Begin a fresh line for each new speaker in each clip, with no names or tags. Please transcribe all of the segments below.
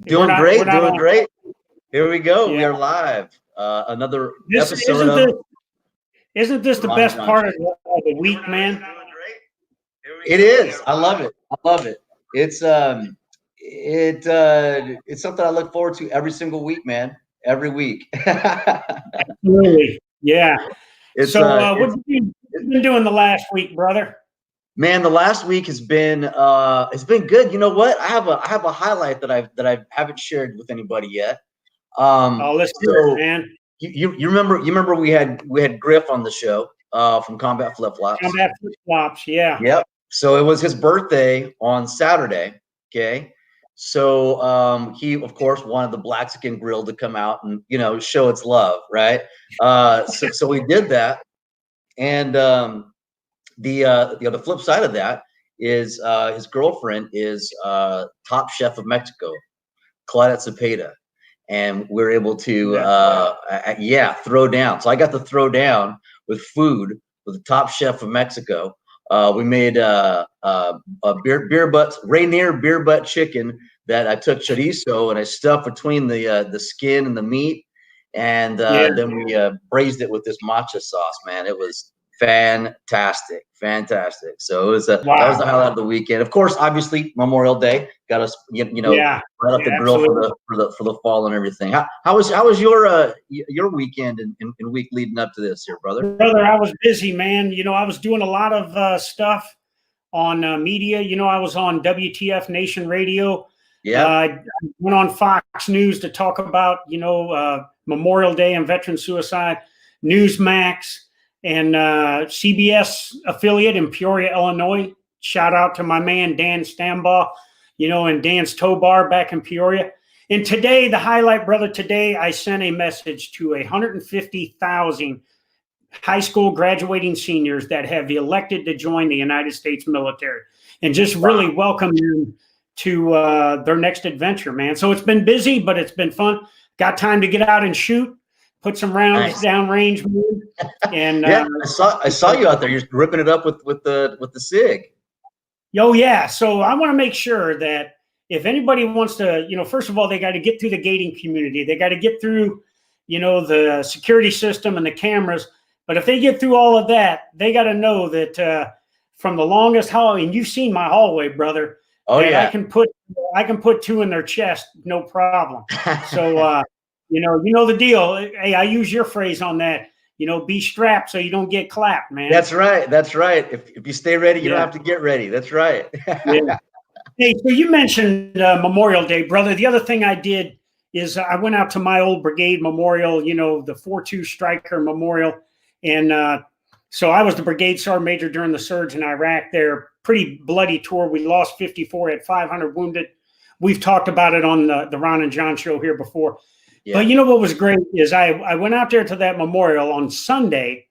Doing great, doing great. Here we go.
Yeah.
We are live. Another episode
Isn't this the best part of the week, man?
It is. I love it. I love it. It's something I look forward to every single week, man. Every week.
Absolutely. Yeah. So what have you been doing the last week, brother?
Man, the last week has been it's been good. You know what? I have a highlight that I haven't shared with anybody yet.
Let's do it, man.
You remember we had Griff on the show from Combat Flip-Flops.
Combat Flip-Flops, yeah.
Yep. So it was his birthday on Saturday. Okay. So he of course wanted the 𝗥𝗏𝗄𝗃 grill to come out and show its love, right? So we did that, and the flip side of that is his girlfriend is top chef of Mexico, 𝗘𝗽𝗏𝗄𝗃 𝗧𝗿, and we're able to throw down. So I got to throw down with food with the top chef of Mexico. We made a Rainier beer butt chicken that I took chorizo and I stuffed between the skin and the meat, and then we braised it with this matcha sauce. Man, it was fantastic. So it was that was the highlight of the weekend. Of course, obviously Memorial Day got us right up the grill for the fall and everything. How was your weekend and week leading up to this here, brother?
Brother, I was busy, man. I was doing a lot of stuff on media. I was on WTF Nation Radio.
Yeah.
I went on Fox News to talk about Memorial Day and veteran suicide. Newsmax and CBS affiliate in Peoria, Illinois. Shout out to my man Dan Stambaugh, and Dan's Tow Bar back in Peoria. And today, the highlight, brother, today I sent a message to 150,000 high school graduating seniors that have elected to join the United States military, and just really welcome them to their next adventure, man. So it's been busy, but it's been fun. Got time to get out and shoot. Put some rounds down range, man. And
I saw you out there. You're ripping it up with the SIG.
Oh yeah. So I want to make sure that if anybody wants to, first of all, they got to get through the gating community. They got to get through, the security system and the cameras. But if they get through all of that, they got to know that from the longest hallway, and you've seen my hallway, brother.
Oh yeah.
I can put two in their chest, no problem. So. You know the deal. Hey, I use your phrase on that. Be strapped so you don't get clapped, man.
That's right. That's right. If you stay ready, you don't have to get ready. That's right.
Yeah. Hey, so you mentioned Memorial Day, brother. The other thing I did is I went out to my old brigade memorial, the 4-2 Stryker Memorial. And so I was the brigade sergeant major during the surge in Iraq there. Pretty bloody tour. We lost 54, had 500 wounded. We've talked about it on the Ron and John show here before. Yeah. But what was great is I went out there to that memorial on Sunday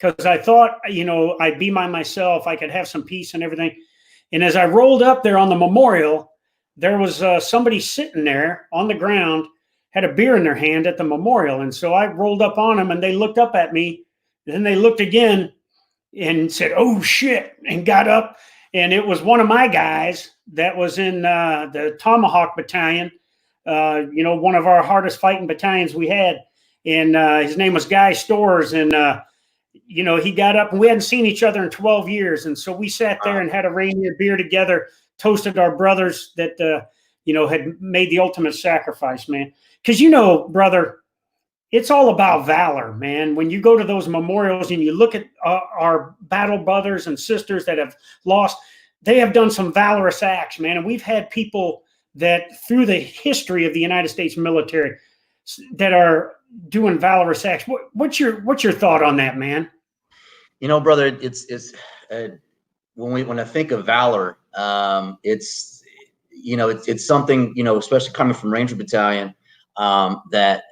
because I thought, I'd be by myself. I could have some peace and everything. And as I rolled up there on the memorial, there was somebody sitting there on the ground, had a beer in their hand at the memorial. And so I rolled up on them and they looked up at me. Then they looked again and said, "Oh, shit," and got up. And it was one of my guys that was in the Tomahawk Battalion. One of our hardest fighting battalions we had, and his name was Guy Stores, and he got up, and we hadn't seen each other in 12 years, and so we sat there and had a Rainier beer together, toasted our brothers that had made the ultimate sacrifice, man. Because brother, it's all about valor, man. When you go to those memorials and you look at our battle brothers and sisters that have lost, they have done some valorous acts, man, and we've had people that through the history of the United States military that are doing valorous acts. What's your thought on that, man?
Brother, it's when I think of valor, it's something, especially coming from Ranger Battalion, that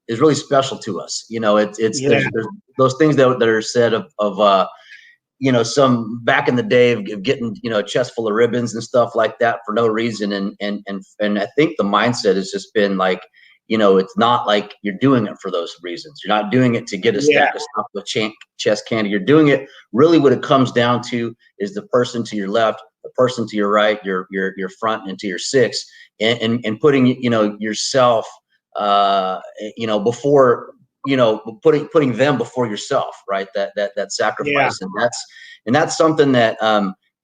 is really special to us. There's those things that are said of some back in the day of getting, a chest full of ribbons and stuff like that for no reason. And I think the mindset has just been like, it's not like you're doing it for those reasons. You're not doing it to get a stack of stuff with chest candy. You're doing it really what it comes down to is the person to your left, the person to your right, your front, and to your six, and putting, you know, yourself, you know, before, you know, putting them before yourself, right? That sacrifice.
Yeah.
And that's something that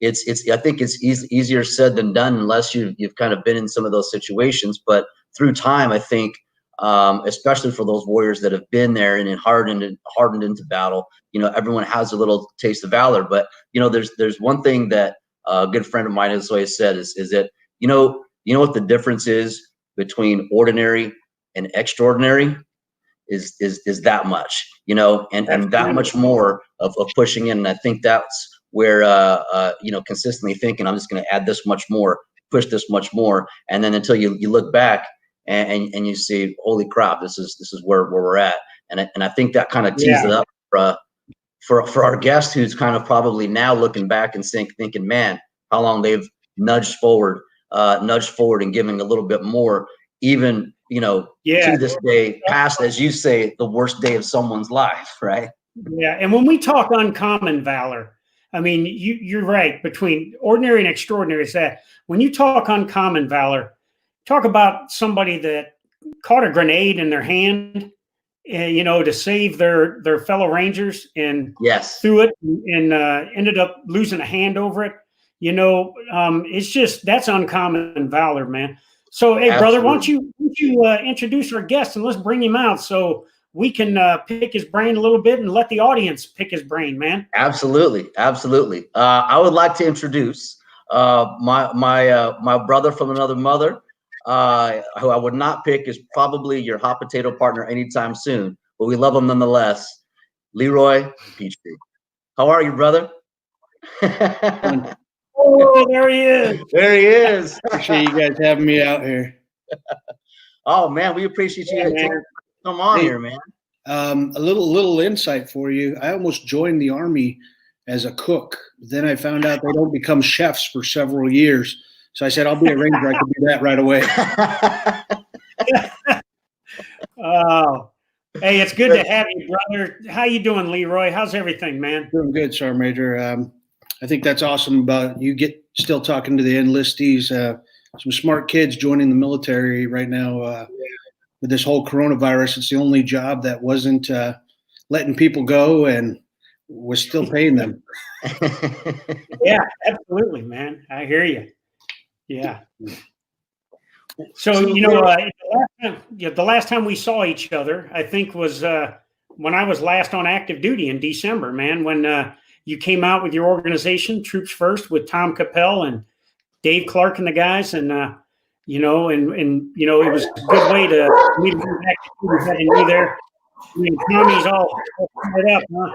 it's I think it's easier said than done unless you've kind of been in some of those situations. But through time, I think, especially for those warriors that have been there and hardened into battle, you know, everyone has a little taste of valor. But you know, there's one thing that a good friend of mine has always said is that, you know what the difference is between ordinary and extraordinary is that much, you know, and that much more of pushing in. And I think that's where you know, consistently thinking, I'm just going to add this much more, push this much more, and then until you look back and you see, holy crap, this is where we're at. And I think that kind of tees it up for our guest, who's kind of probably now looking back and thinking, man, how long they've nudged forward and giving a little bit more, even, you know, to this day, past, as you say, the worst day of someone's life, right?
Yeah, and when we talk uncommon valor, I mean, you're right, between ordinary and extraordinary is that when you talk uncommon valor, talk about somebody that caught a grenade in their hand, you know, to save their fellow Rangers, and threw it and ended up losing a hand over it. You know, it's just, that's uncommon valor, man. So, hey, brother, why don't you introduce our guest and let's bring him out so we can pick his brain a little bit and let the audience pick his brain, man.
Absolutely. I would like to introduce my brother from another mother, who I would not pick is probably your hot potato partner anytime soon, but we love him nonetheless. Leroy Petrie. How are you, brother?
Oh, there he is.
There he is.
Appreciate you guys having me out here.
Oh man, we appreciate you. Come on here, man.
A little insight for you. I almost joined the Army as a cook. Then I found out they don't become chefs for several years. So I said, I'll be a Ranger. I can do that right away.
Oh, hey, it's good to have you, brother. How you doing, Leroy? How's everything, man?
Doing good, Sergeant Major. I think that's awesome about you still talking to the enlistees. Some smart kids joining the military right now with this whole coronavirus. It's the only job that wasn't letting people go and was still paying them.
Yeah, absolutely, man. I hear you. Yeah. So, you know, the last time we saw each other, I think, was when I was last on active duty in December, man, when you came out with your organization, Troops First, with Tom Capel and Dave Clark and the guys. And, you know, and you know, it was a good way to meet active duty, having me there. I mean, Tommy's all fired up, huh?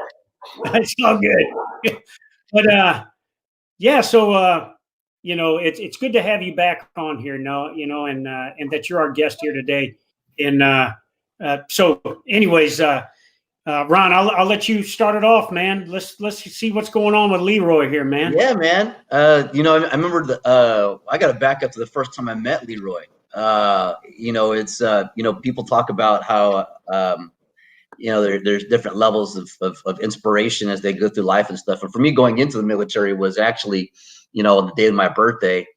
It's all good. But, yeah, so, you know, it's good to have you back on here now, you know, and that you're our guest here today. And so anyways, Ron, I'll let you start it off, man. Let's see what's going on with Leroy here, man.
Yeah, man. You know, I remember I got to back up to the first time I met Leroy. You know, it's you know, people talk about how you know, there's different levels of inspiration as they go through life and stuff. And for me, going into the military was actually, you know, the day of my birthday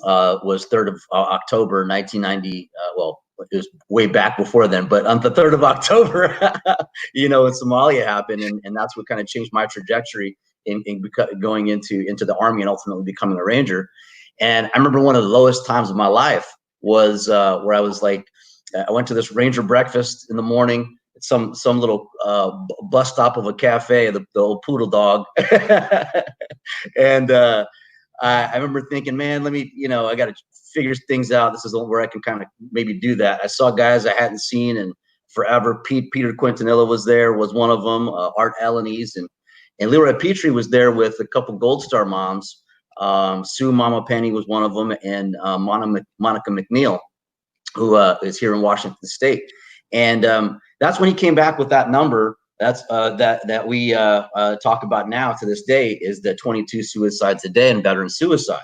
was 3rd of October, 1990. Well, it was way back before then, but on the 3rd of October, you know, in Somalia happened, and that's what kind of changed my trajectory in going into the Army and ultimately becoming a Ranger. And I remember one of the lowest times of my life was where I was like, I went to this Ranger breakfast in the morning. Some little bus stop of a cafe, the old poodle dog. And I remember thinking, man, let me, you know, I got to figure things out. This is where I can kind of maybe do that. I saw guys I hadn't seen in forever. Peter Quintanilla was there, was one of them. Art Ellenese and Leroy Petrie was there with a couple Gold Star moms. Sue Mama Penny was one of them, and Monica McNeil, who is here in Washington State. And that's when he came back with that number. That's that we talk about now to this day, is the 22 suicides a day and veteran suicide.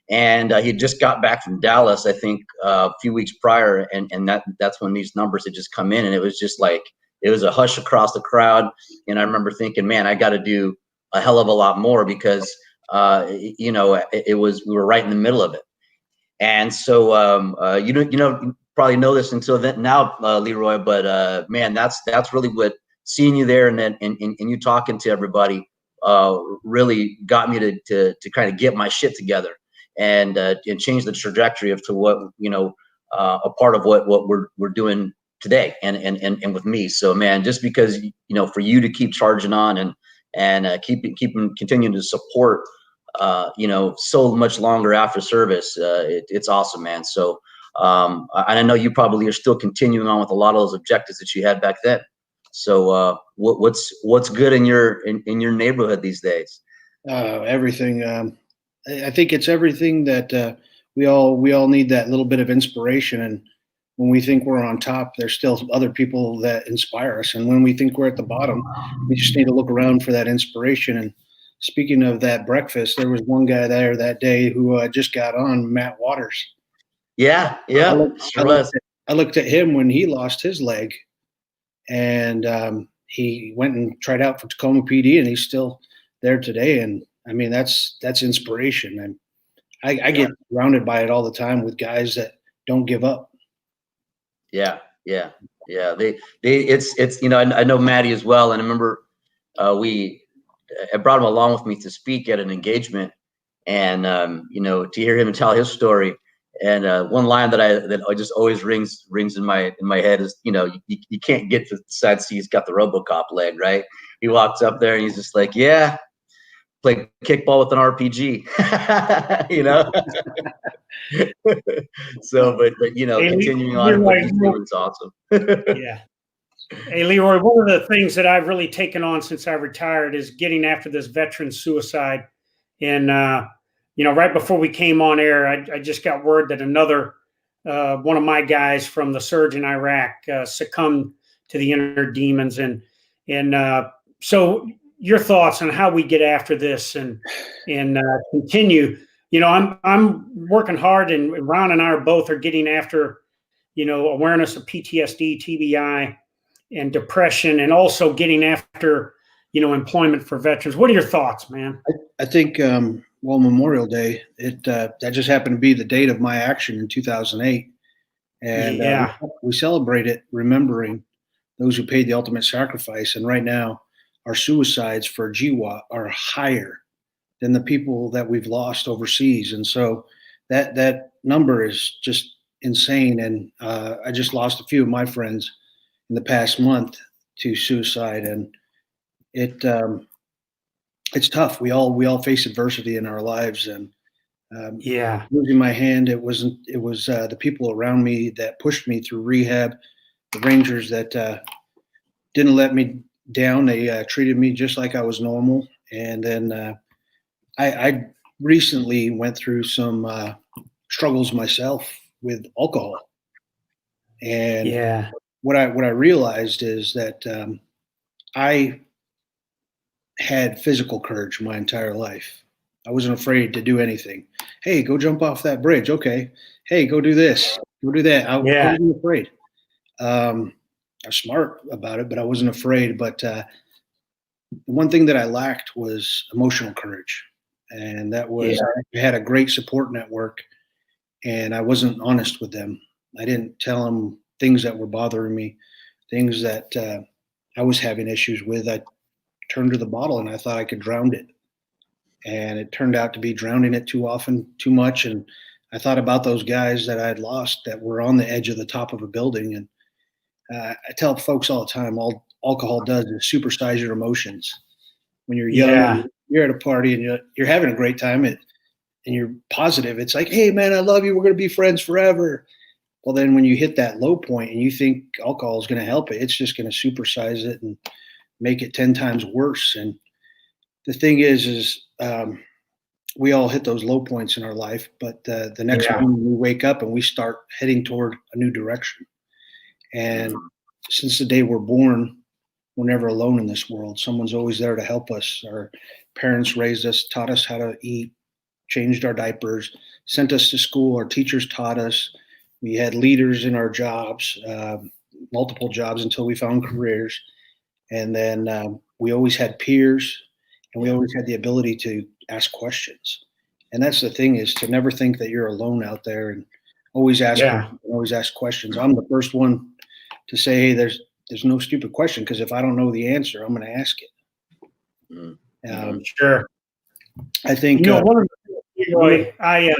And he just got back from Dallas, I think, a few weeks prior, and that's when these numbers had just come in, and it was just like, it was a hush across the crowd. And I remember thinking, man, I got to do a hell of a lot more, because it was, we were right in the middle of it. And so, you probably know this until then now, Leroy, but man, that's really what seeing you there and then and you talking to everybody really got me to kind of get my shit together and change the trajectory of to what a part of what we're doing today and with me. So man, just because for you to keep charging on and continuing to support so much longer after service, it's awesome, man. So and I know you probably are still continuing on with a lot of those objectives that you had back then. So what's good in your neighborhood these days?
Everything. I think it's everything that we all need, that little bit of inspiration. And when we think we're on top, there's still other people that inspire us. And when we think we're at the bottom, we just need to look around for that inspiration. And speaking of that breakfast, there was one guy there that day who just got on, Matt Waters.
Yeah.
I looked at him when he lost his leg, and he went and tried out for Tacoma PD, and he's still there today. And I mean, that's inspiration. And I get surrounded by it all the time with guys that don't give up.
Yeah. It's I know Maddie as well, and I remember I brought him along with me to speak at an engagement, and to hear him tell his story. And one line that I just always rings in my head is, you can't get to the side seat. He's got the RoboCop leg, right? He walks up there and he's just like, yeah, play kickball with an RPG, So, but continuing on what he's doing is awesome.
Yeah. Hey, Leroy, one of the things that I've really taken on since I retired is getting after this veteran suicide. And, right before we came on air, I just got word that another one of my guys from the surge in Iraq succumbed to the inner demons. And so your thoughts on how we get after this and continue. I'm working hard, and Ron and I are getting after, awareness of PTSD, TBI, and depression, and also getting after, employment for veterans. What are your thoughts, man?
I think, Memorial Day, that just happened to be the date of my action in 2008. And we celebrate it remembering those who paid the ultimate sacrifice. And right now, our suicides for GWOT are higher than the people that we've lost overseas. And so that number is just insane. And I just lost a few of my friends in the past month to suicide, and it's tough. We all face adversity in our lives, and losing my hand, it was the people around me that pushed me through rehab, the Rangers that didn't let me down. They treated me just like I was normal. And then I recently went through some struggles myself with alcohol, and what I realized is that I had physical courage my entire life. I wasn't afraid to do anything. Hey, go jump off that bridge. Okay. Hey, go do this. Go do that. I wasn't afraid. I was smart about it, but I wasn't afraid. But the one thing that I lacked was emotional courage. And that was, I had a great support network, and I wasn't honest with them. I didn't tell them things that were bothering me, things that I was having issues with. I turned to the bottle and I thought I could drown it. And it turned out to be drowning it too often, too much. And I thought about those guys that I had lost that were on the edge of the top of a building. And I tell folks all the time, all alcohol does is supersize your emotions. When you're young, you're at a party and you're having a great time and you're positive. It's like, hey, man, I love you. We're going to be friends forever. Well, then when you hit that low point and you think alcohol is going to help it, it's just going to supersize it and make it 10 times worse. And the thing is we all hit those low points in our life, but the next morning we wake up and we start heading toward a new direction. And since the day we're born, we're never alone in this world. Someone's always there to help us. Our parents raised us, taught us how to eat, changed our diapers, sent us to school. Our teachers taught us. We had leaders in our jobs, multiple jobs until we found careers. And then we always had peers, and we always had the ability to ask questions. And that's the thing, is to never think that you're alone out there, and always always ask questions. I'm the first one to say, hey, there's no stupid question, because if I don't know the answer, I'm going to ask it.
Sure.
I think,
one of the things, Roy, I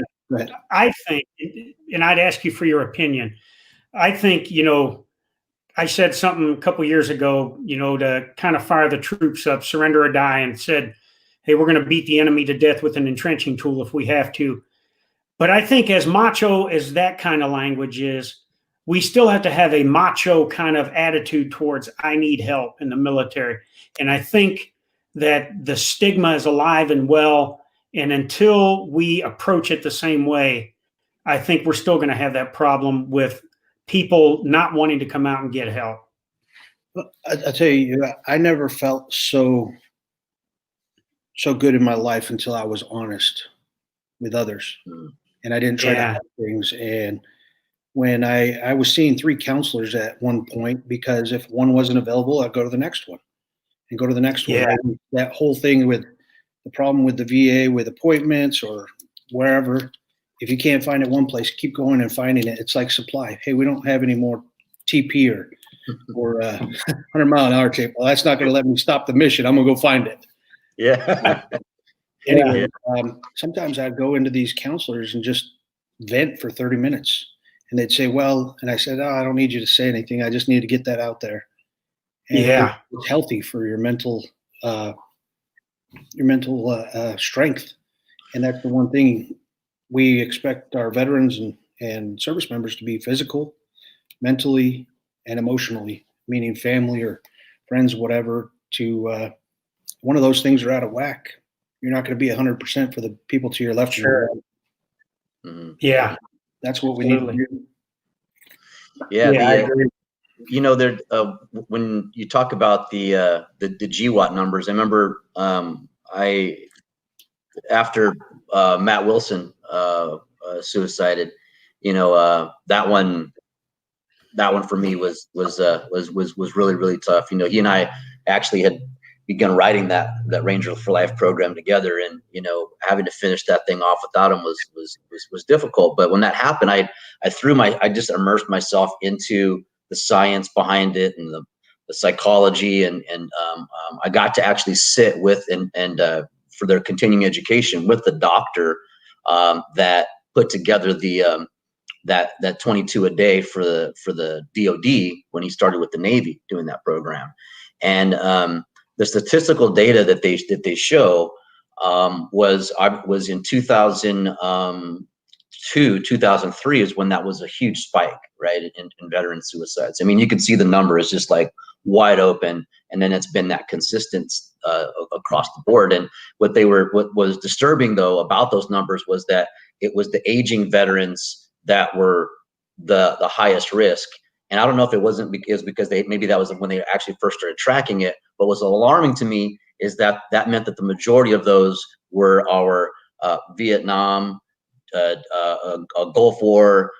think, and I'd ask you for your opinion. I think, I said something a couple years ago, to kind of fire the troops up, surrender or die, and said, hey, we're going to beat the enemy to death with an entrenching tool if we have to. But I think as macho as that kind of language is, we still have to have a macho kind of attitude towards I need help in the military. And I think that the stigma is alive and well. And until we approach it the same way, I think we're still going to have that problem with people not wanting to come out and get help.
I tell you, I never felt so good in my life until I was honest with others, and I didn't try to hide things. And when I was seeing 3 counselors at one point, because if one wasn't available, I'd go to the next one and go to the next one. And that whole thing with the problem with the VA with appointments or wherever, if you can't find it one place, keep going and finding it. It's like supply. Hey, we don't have any more TP or 100-mile-an-hour tape. Well, that's not going to let me stop the mission. I'm going to go find it.
Yeah.
Anyway, sometimes I'd go into these counselors and just vent for 30 minutes. And they'd say, well, and I said, I don't need you to say anything. I just need to get that out there. And it's healthy for your mental strength. And that's the one thing we expect our veterans and service members to be: physical, mentally, and emotionally, meaning family or friends, whatever. To one of those things are out of whack, you're not going to be 100% for the people to your left.
Sure. Yeah.
That's what we need to do.
Yeah. I agree. There, when you talk about the GWAT numbers, I remember after Matt Wilson suicided, that one for me was really, really tough. He and I actually had begun writing that Ranger for Life program together, and having to finish that thing off without him was difficult. But when that happened, I just immersed myself into the science behind it and the psychology, and I got to actually sit with and for their continuing education with the doctor that put together the that 22 a day for the DoD when he started with the Navy doing that program. And the statistical data that they show was in 2002, 2003 is when that was a huge spike, right, in veteran suicides. I mean, you can see the number is just like wide open, and then it's been that consistent across the board. And what was disturbing though about those numbers was that it was the aging veterans that were the highest risk. And I don't know if it wasn't because maybe that was when they actually first started tracking it. But what's alarming to me is that meant that the majority of those were our Vietnam, Gulf War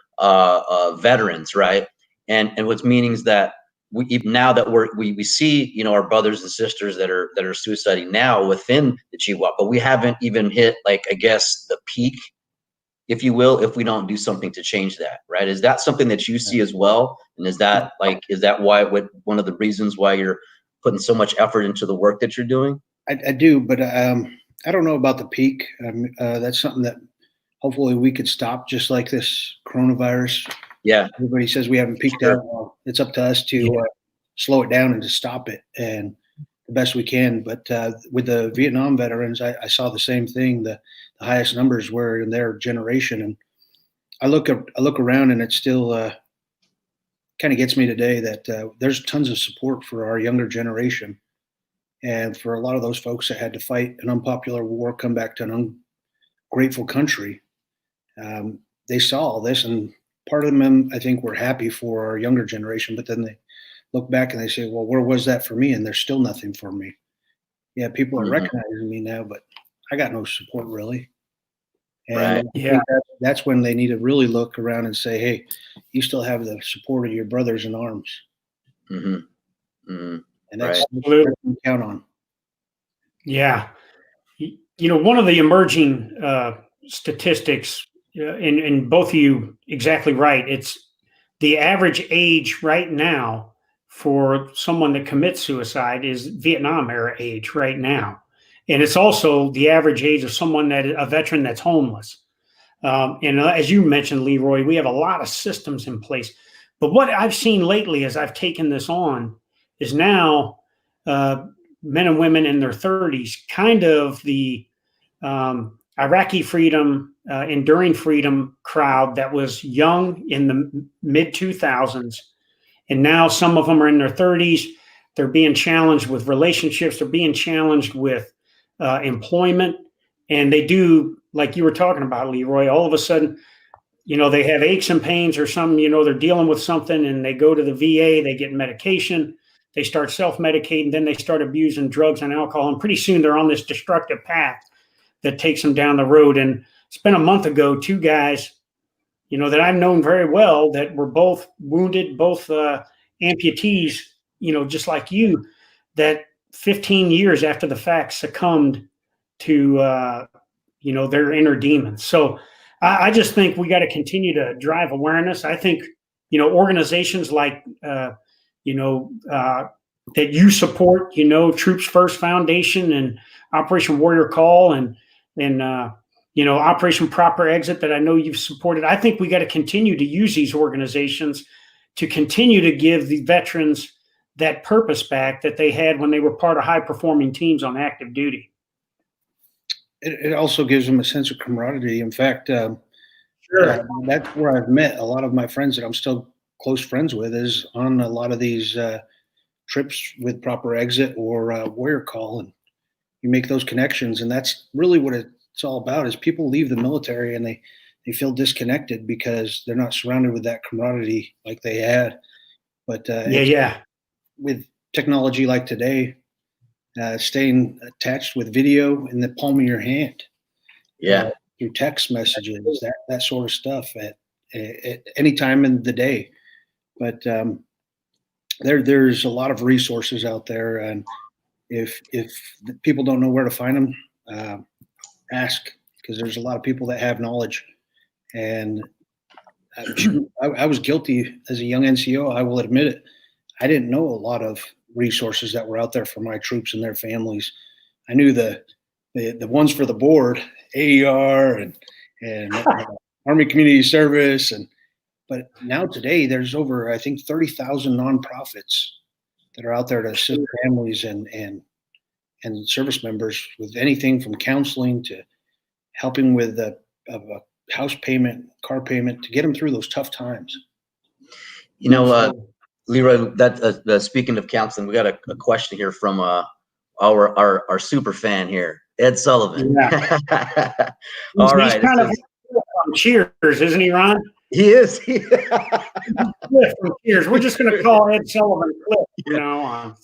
veterans, right? And what's meaning is that now that we see our brothers and sisters that are suiciding now within the GWAT, but we haven't even hit, like, I guess, the peak, if you will, if we don't do something to change that, right? Is that something that you see as well? And is that why one of the reasons why you're putting so much effort into the work that you're doing?
I do, but I don't know about the peak. That's something that hopefully we could stop, just like this coronavirus.
Yeah.
Everybody says we haven't peaked out. Well, it's up to us to slow it down and to stop it, and the best we can. But with the Vietnam veterans, I saw the same thing. The highest numbers were in their generation, and I look around, and it still kind of gets me today that there's tons of support for our younger generation, and for a lot of those folks that had to fight an unpopular war, come back to an ungrateful country. They saw all this, and part of them, I think, were happy for our younger generation, but then they look back and they say, well, where was that for me? And there's still nothing for me. Yeah, people are recognizing me now, but I got no support really. And that's when they need to really look around and say, hey, you still have the support of your brothers in arms. And that's what we count on.
Yeah. one of the emerging statistics, and both of you exactly right. It's the average age right now for someone that commits suicide is Vietnam era age right now. And it's also the average age of someone a veteran that's homeless. And as you mentioned, Leroy, we have a lot of systems in place. But what I've seen lately as I've taken this on is now men and women in their 30s, kind of the Iraqi freedom, enduring freedom crowd that was young in the mid 2000s. And now some of them are in their 30s. They're being challenged with relationships. They're being challenged with employment. And they do, like you were talking about, Leroy, all of a sudden, they have aches and pains or something, they're dealing with something, and they go to the VA, they get medication, they start self-medicating, then they start abusing drugs and alcohol. And pretty soon they're on this destructive path that takes them down the road. And it's been a month ago, two guys, that I've known very well that were both wounded, both amputees, just like you, that 15 years after the fact succumbed to, their inner demons. So I just think we got to continue to drive awareness. I think, organizations like, that you support, Troops First Foundation and Operation Warrior Call and Operation Proper Exit that I know you've supported. I think we got to continue to use these organizations to continue to give the veterans that purpose back that they had when they were part of high-performing teams on active duty.
It also gives them a sense of camaraderie. In fact,
Sure.
That's where I've met a lot of my friends that I'm still close friends with, is on a lot of these trips with Proper Exit or Warrior Call, and you make those connections. And that's really what it's all about, is people leave the military and they feel disconnected because they're not surrounded with that camaraderie like they had. But with technology like today, staying attached with video in the palm of your hand, through text messages, that sort of stuff at any time in the day. But there's a lot of resources out there, and if people don't know where to find them, ask, because there's a lot of people that have knowledge. And I was guilty as a young NCO. I will admit it. I didn't know a lot of resources that were out there for my troops and their families. I knew the ones for the board, AER and Army Community Service, but now today there's over, I think, 30,000 nonprofits that are out there to assist families and service members with anything from counseling to helping with a house payment, car payment, to get them through those tough times.
Leroy, that speaking of counseling, we got a question here from our super fan here, Ed Sullivan.
Yeah.
All right.
He's kind of from Cheers, isn't he, Ron?
He is.
Cliff from Cheers. We're just going to call Ed Sullivan Cliff.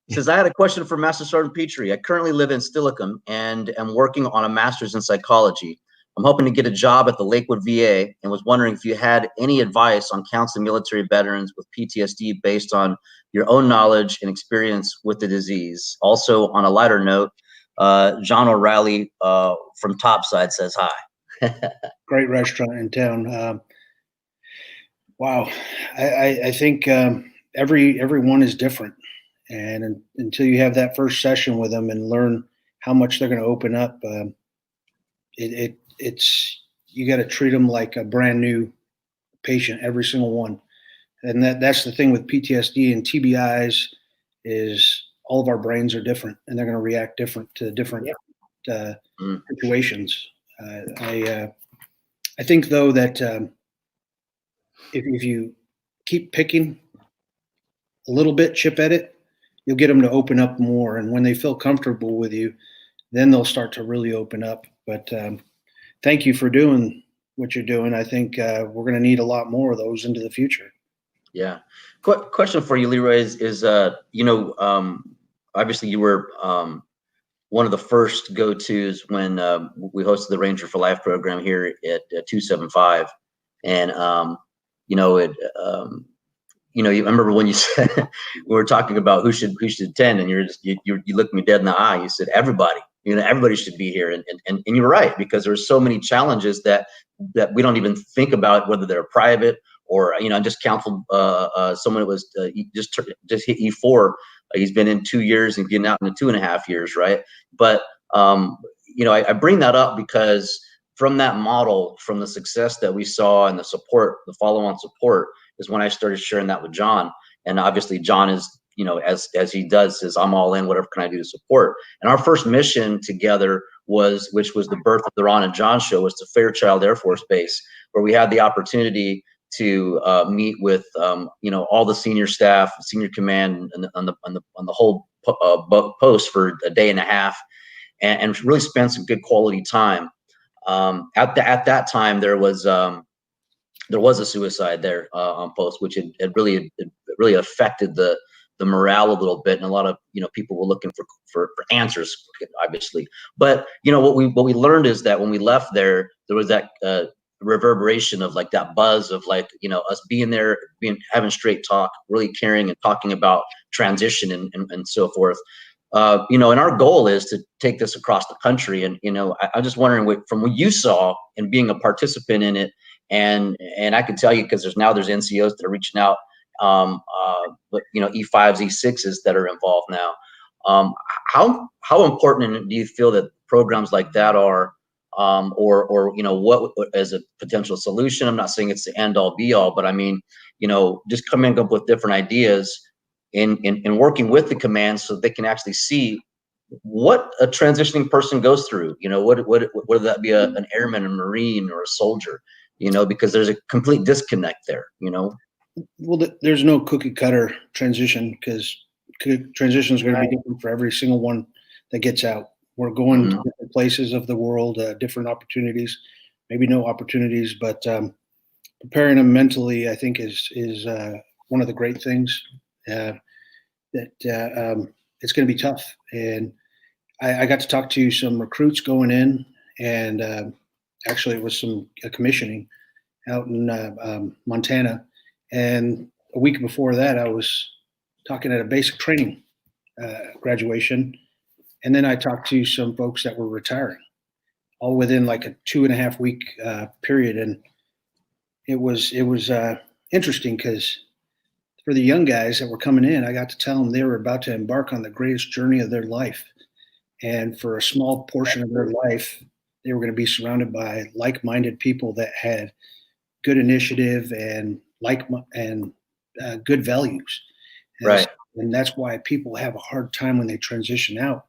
He says, I had a question for Master Sergeant Petrie. I currently live in 𝗡𝗏𝗄 and am working on a master's in psychology. I'm hoping to get a job at the Lakewood VA and was wondering if you had any advice on counseling military veterans with PTSD based on your own knowledge and experience with the disease. Also, on a lighter note, John O'Reilly from Topside says hi.
Great restaurant in town. Wow. I think everyone is different. And until you have that first session with them and learn how much they're going to open up, you got to treat them like a brand new patient, every single one. And that's the thing with PTSD and TBIs, is all of our brains are different and they're going to react different to different situations. I think though that if you keep picking a little bit, chip at it, you'll get them to open up more. And when they feel comfortable with you, then they'll start to really open up. But thank you for doing what you're doing. I think we're going to need a lot more of those into the future.
Yeah. Question for you, Leroy, is obviously you were one of the first go-tos when we hosted the Ranger for Life program here at 275. And, you remember when you said, we were talking about who should attend, and you looked me dead in the eye. You said, everybody. everybody should be here. And you're right, because there's so many challenges that we don't even think about, whether they're private or, I just counseled someone that was just hit E4. He's been in 2 years and getting out into 2.5 years, right? But I bring that up because from that model, from the success that we saw and the support, the follow-on support, is when I started sharing that with John. And obviously John is, as he does, says, I'm all in, whatever can I do to support? And our first mission together which was the birth of the Ron and John show, was to Fairchild Air Force Base, where we had the opportunity to meet with, all the senior staff, senior command, on the whole post for a day and a half, and really spend some good quality time. At that time, there was a suicide there on post, which it really affected the morale a little bit, and a lot of people were looking for answers, obviously. But what we learned is that when we left there was that reverberation of like that buzz of like us being there, having straight talk, really caring and talking about transition and so forth. And our goal is to take this across the country. And I'm just wondering, from what you saw and being a participant in it, and I can tell you, because there's NCOs that are reaching out, but E5s, E6s that are involved now. How important do you feel that programs like that are, or what as a potential solution? I'm not saying it's the end all be all, but I mean, just coming up with different ideas in working with the command, so they can actually see what a transitioning person goes through. Whether that be an airman, a Marine, or a soldier. Because there's a complete disconnect there.
Well, there's no cookie cutter transition, because transition is going to be different for every single one that gets out. We're going to different places of the world, different opportunities, maybe no opportunities, but preparing them mentally, I think, is one of the great things. That it's going to be tough. And I got to talk to some recruits going in, and actually it was some commissioning out in Montana. And a week before that, I was talking at a basic training graduation. And then I talked to some folks that were retiring, all within like a 2.5 week period. And it was interesting, because for the young guys that were coming in, I got to tell them they were about to embark on the greatest journey of their life. And for a small portion of their life, they were going to be surrounded by like-minded people that had good initiative and good values.
Right.
And that's why people have a hard time when they transition out.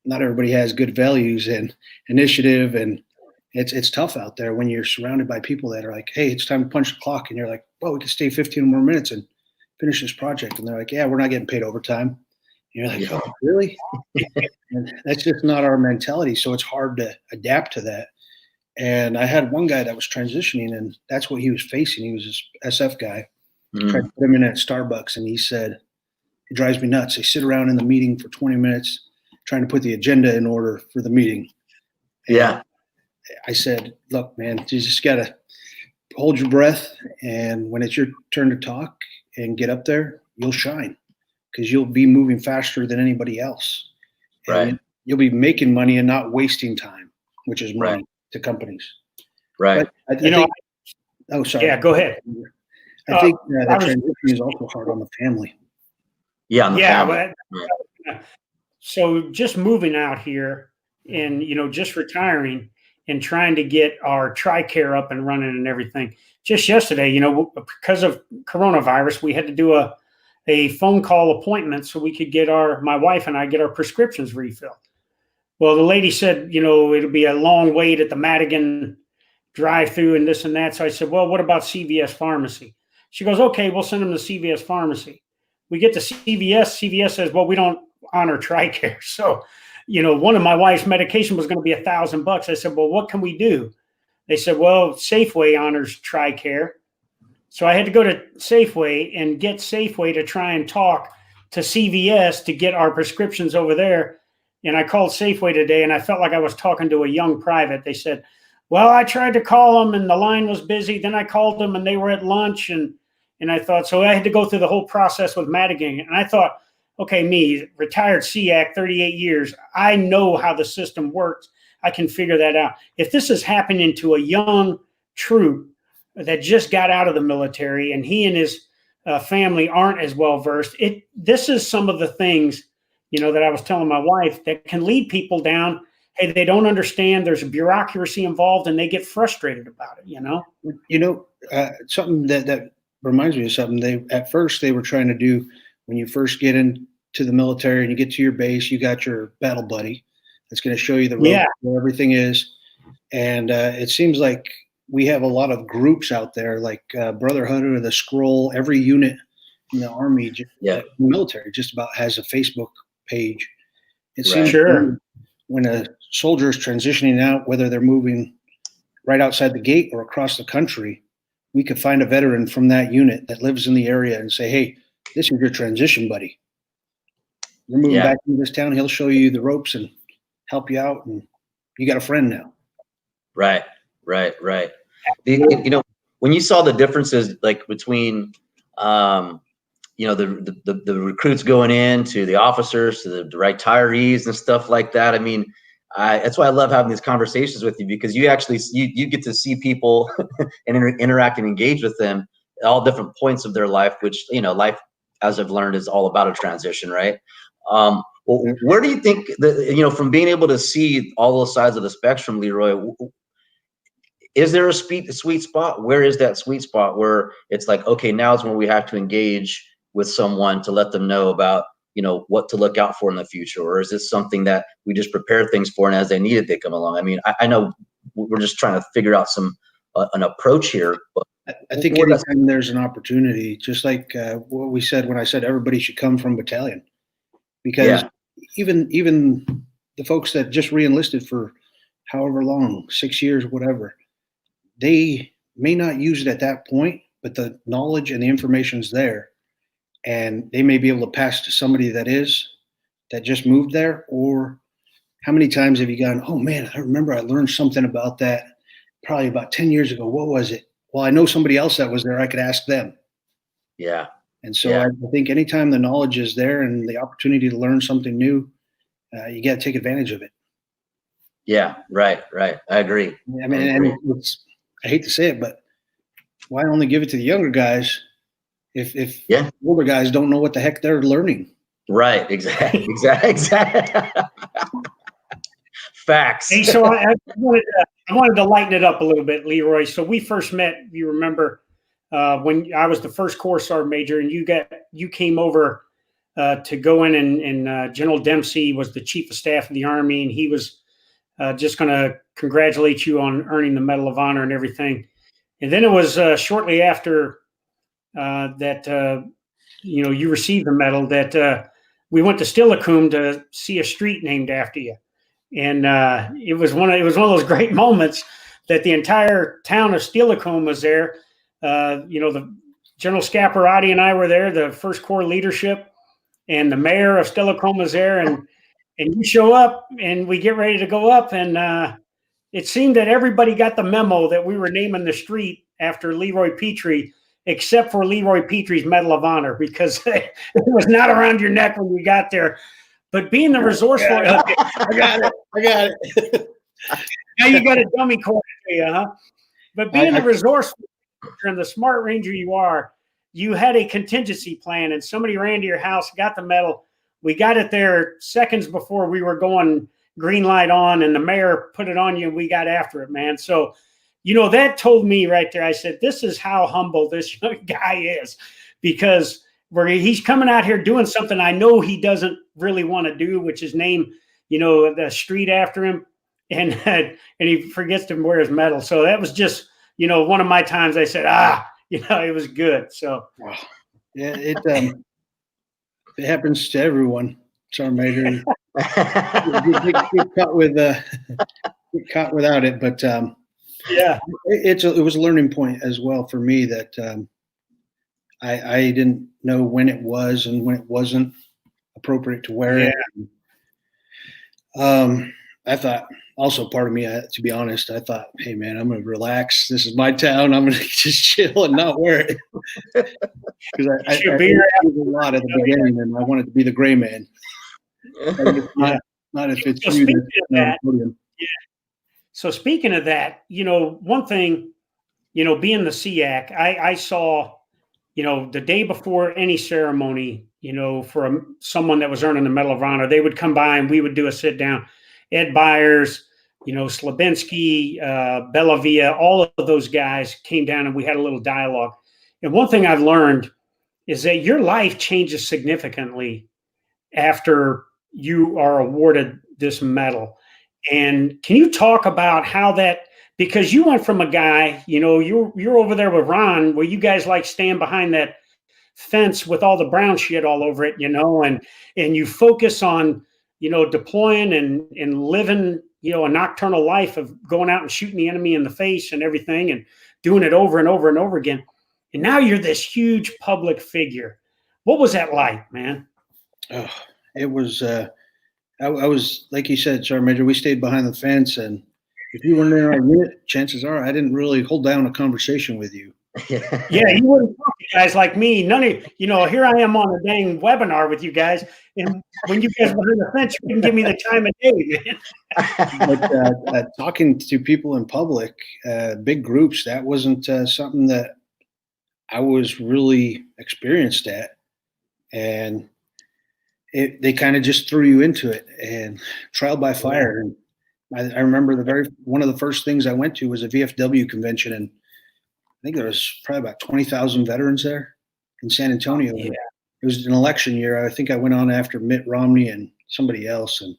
Not everybody has good values and initiative, and it's tough out there when you're surrounded by people that are like, hey, it's time to punch the clock. And you're like, well, we can stay 15 more minutes and finish this project. And they're like, yeah, we're not getting paid overtime. And you're like, oh, really? And that's just not our mentality. So it's hard to adapt to that. And I had one guy that was transitioning, and that's what he was facing. He was this SF guy. Tried to put him in at Starbucks, and he said, it drives me nuts. They sit around in the meeting for 20 minutes trying to put the agenda in order for the meeting. And
yeah.
I said, look, man, you just got to hold your breath. And when it's your turn to talk and get up there, you'll shine, because you'll be moving faster than anybody else.
Right.
And you'll be making money and not wasting time, which is money to companies.
Right.
But I think, oh, sorry.
Yeah, go ahead.
I think the transition is also hard on the family.
Yeah. On the family.
So just moving out here and, just retiring and trying to get our TRICARE up and running and everything. Just yesterday, because of coronavirus, we had to do a phone call appointment so we could get my wife and I get our prescriptions refilled. Well, the lady said, it'll be a long wait at the Madigan drive-through and this and that. So I said, well, what about CVS Pharmacy? She goes, okay, we'll send them to CVS Pharmacy. We get to CVS. CVS says, well, we don't honor TRICARE. So, one of my wife's medication was going to be $1,000. I said, well, what can we do? They said, well, Safeway honors TRICARE. So I had to go to Safeway and get Safeway to try and talk to CVS to get our prescriptions over there. And I called Safeway today, and I felt like I was talking to a young private. They said, well, I tried to call them and the line was busy. Then I called them and they were at lunch. And I thought, so I had to go through the whole process with Madigan. And I thought, okay, me, retired SEAC, 38 years, I know how the system works. I can figure that out. If this is happening to a young troop that just got out of the military and he and his family aren't as well versed, this is some of the things, you know, that I was telling my wife that can lead people down. Hey, they don't understand. There's a bureaucracy involved, and they get frustrated about it. You know.
You know, something that reminds me of something. At first they were trying to do when you first get into the military and you get to your base. You got your battle buddy that's going to show you the road where everything is, and it seems like we have a lot of groups out there, like Brotherhood of the Scroll. Every unit in the Army, the military, just about has a Facebook page. It seems when a soldier is transitioning out, whether they're moving right outside the gate or across the country, we could find a veteran from that unit that lives in the area and say, hey, this is your transition buddy. You're moving back into this town. He'll show you the ropes and help you out, and you got a friend now.
Right. You know, when you saw the differences, like between, you know, the recruits going in to the officers, to the retirees and stuff like that. I mean, that's why I love having these conversations with you, because you actually, you get to see people and interact and engage with them at all different points of their life, which, you know, life, as I've learned, is all about a transition, right? Well, where do you think you know, from being able to see all those sides of the spectrum, Leroy, is there a sweet spot? Where is that sweet spot where it's like, okay, now is when we have to engage with someone to let them know about, you know, what to look out for in the future? Or is this something that we just prepare things for, and as they need it, they come along? I mean, I know we're just trying to figure out an approach here. But
I think anytime there's an opportunity, just like what we said when I said everybody should come from battalion, because even the folks that just re-enlisted for however long, 6 years, whatever, they may not use it at that point, but the knowledge and the information's there, and they may be able to pass to somebody that just moved there. Or how many times have you gone, oh man, I remember I learned something about that probably about 10 years ago. What was it? Well, I know somebody else that was there. I could ask them.
Yeah.
And so I think anytime the knowledge is there and the opportunity to learn something new, you got to take advantage of it.
Yeah, right. I agree.
I mean, and I hate to say it, but why only give it to the younger guys if older guys don't know what the heck they're learning?
Right. Exactly. Facts.
Hey, so I wanted to lighten it up a little bit, Leroy. So we first met, you remember, when I was the first Corps Sergeant Major, and you came over to go in, and General Dempsey was the Chief of Staff of the Army, and he was just going to congratulate you on earning the Medal of Honor and everything. And then it was shortly after that, you know, you received the medal, that we went to `𝗏𝗏 to see a street named after you. And it was one of those great moments that the entire town of `𝗏𝗏 was there. You know, the General 𝗓𝗏𝗏 and I were there, the First Corps leadership, and the mayor of 𝗏𝗏𝗏 was there, and you show up, and we get ready to go up, and it seemed that everybody got the memo that we were naming the street after Leroy Petrie, except for Leroy Petrie's Medal of Honor, because it was not around your neck when you got there. But being the resourceful,
I got it.
Now you got a dummy corner to you, huh? But being the resourceful and the smart ranger you are, you had a contingency plan, and somebody ran to your house, got the medal. We got it there seconds before we were going green light on, and the mayor put it on you, and we got after it, man. So, you know, that told me right there, I said, this is how humble this young guy is, because he's coming out here doing something I know he doesn't really want to do, which is name, you know, the street after him, and he forgets to wear his medal. So that was just, you know, one of my times I said, you know, it was good. So
yeah, it happens to everyone. Sergeant Major, get caught without it, but
yeah,
it was a learning point as well for me that I didn't know when it was and when it wasn't appropriate to wear it. I thought, also part of me, to be honest, I thought, hey man, I'm going to relax. This is my town. I'm going to just chill and not wear it. Because I a lot at the beginning, and I wanted to be the gray man. Not if it's you that's on the podium.
Yeah. So speaking of that, one thing, being the SEAC, I saw, the day before any ceremony, for someone that was earning the Medal of Honor, they would come by and we would do a sit down. Ed Byers, Slavinsky, Belavia, all of those guys came down and we had a little dialogue. And one thing I've learned is that your life changes significantly after you are awarded this medal. And can you talk about how that, because you went from a guy, you're over there with Ron, where you guys like stand behind that fence with all the brown shit all over it, and you focus on, deploying and living, a nocturnal life of going out and shooting the enemy in the face and everything and doing it over and over and over again. And now you're this huge public figure. What was that like, man?
Oh, it was, I was, like you said, Sergeant Major, we stayed behind the fence, and if you weren't in our unit, chances are I didn't really hold down a conversation with you.
Yeah, you wouldn't talk to guys like me. None of here I am on a dang webinar with you guys, and when you guys were behind the fence, you didn't give me the time of day,
man. But talking to people in public, big groups, that wasn't something that I was really experienced at, and they kind of just threw you into it, and trial by fire. And I remember one of the first things I went to was a VFW convention, and I think there was probably about 20,000 veterans there in San Antonio. Yeah. It was an election year. I think I went on after Mitt Romney and somebody else, and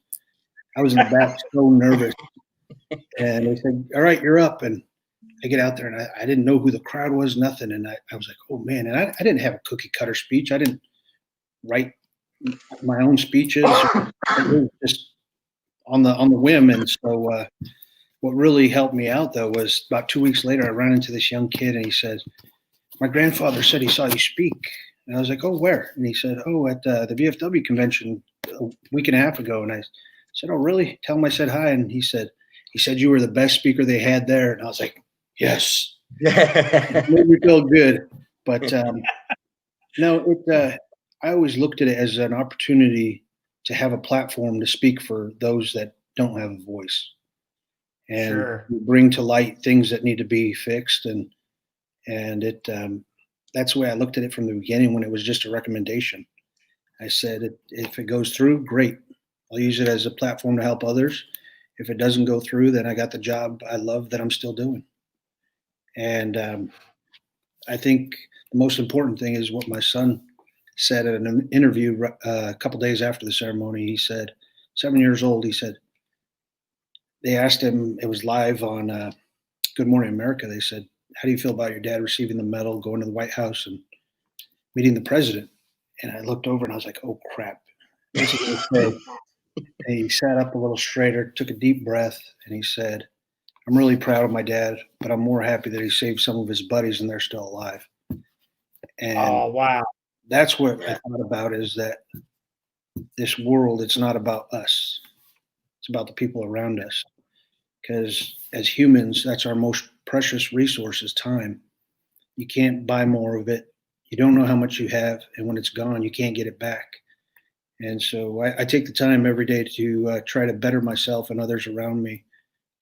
I was in the back so nervous. And they said, "All right, you're up." And I get out there, and I didn't know who the crowd was, nothing. And I was like, "Oh man!" And I didn't have a cookie cutter speech. I didn't write my own speeches. It was just on the whim. And so what really helped me out, though, was about 2 weeks later, I ran into this young kid, and he says, "My grandfather said he saw you speak." And I was like, "Oh, where?" And he said, "Oh, at the VFW convention a week and a half ago." And I said, "Oh, really? Tell him I said hi." And he said you were the best speaker they had there. And I was like, yes. It made me feel good. But no, I always looked at it as an opportunity to have a platform to speak for those that don't have a voice, and bring to light things that need to be fixed. And that's the way I looked at it from the beginning, when it was just a recommendation. I said, if it goes through, great. I'll use it as a platform to help others. If it doesn't go through, then I got the job I love that I'm still doing. And I think the most important thing is what my son said at an interview a couple days after the ceremony. He said, 7 years old, he said, they asked him, it was live on Good Morning America. They said, "How do you feel about your dad receiving the medal, going to the White House and meeting the president?" And I looked over and I was like, "Oh crap." This is what he said. And he sat up a little straighter, took a deep breath, and he said, "I'm really proud of my dad, but I'm more happy that he saved some of his buddies and they're still alive." And
oh, wow.
That's what I thought about, is that this world, it's not about us. It's about the people around us. Because as humans, that's our most precious resource, is time. You can't buy more of it. You don't know how much you have. And when it's gone, you can't get it back. And so I take the time every day to try to better myself and others around me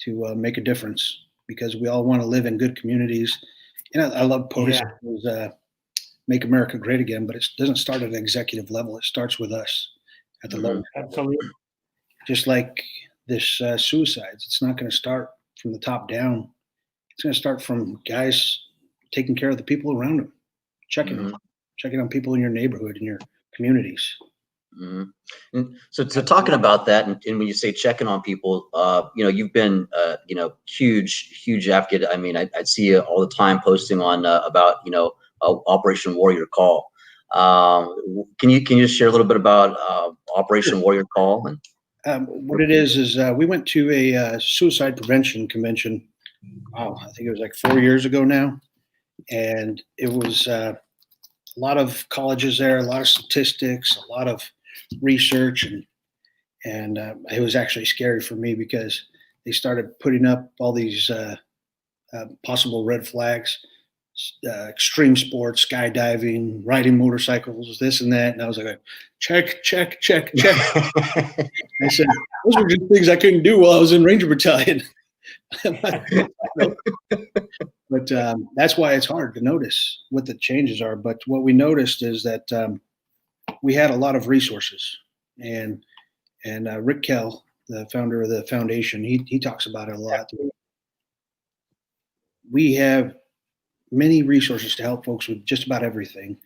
to make a difference, because we all want to live in good communities. And I love POTUS's Make America Great Again, but it doesn't start at an executive level. It starts with us at the lower level. Just like this suicides, it's not going to start from the top down. It's going to start from guys taking care of the people around them, checking on people in your neighborhood, in your communities.
So talking about that, and when you say checking on people, you've been, huge advocate. I mean, I see you all the time posting on about, Operation Warrior Call. Can you just share a little bit about Operation Warrior Call?
What it is we went to a suicide prevention convention. Wow, I think it was like 4 years ago now, and it was a lot of colleges there, a lot of statistics, a lot of research, and it was actually scary for me, because they started putting up all these possible red flags. extreme sports, skydiving, riding motorcycles, this and that. And I was like, check, check, check, check. I said, those were just things I couldn't do while I was in Ranger Battalion. But that's why it's hard to notice what the changes are. But what we noticed is that we had a lot of resources, and Rick Kell, the founder of the foundation, he talks about it a lot. We have many resources to help folks with just about everything,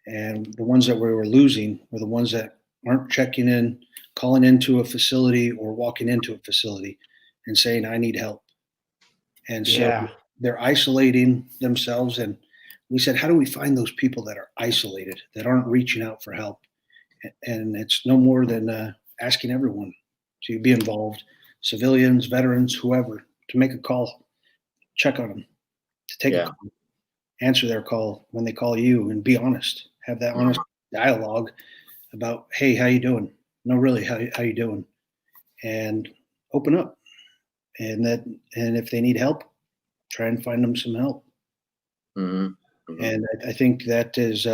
and the ones that we were losing were the ones that aren't checking in, calling into a facility, or walking into a facility and saying, I need help. And so they're isolating themselves. And we said, how do we find those people that are isolated, that aren't reaching out for help? And it's no more than asking everyone to be involved, civilians, veterans, whoever, to make a call, check on them, to take a call, answer their call when they call you, and be honest. Have that honest dialogue about, hey, how you doing? No, really, how you doing? And open up. And if they need help, try and find them some help. Mm-hmm. And I think that is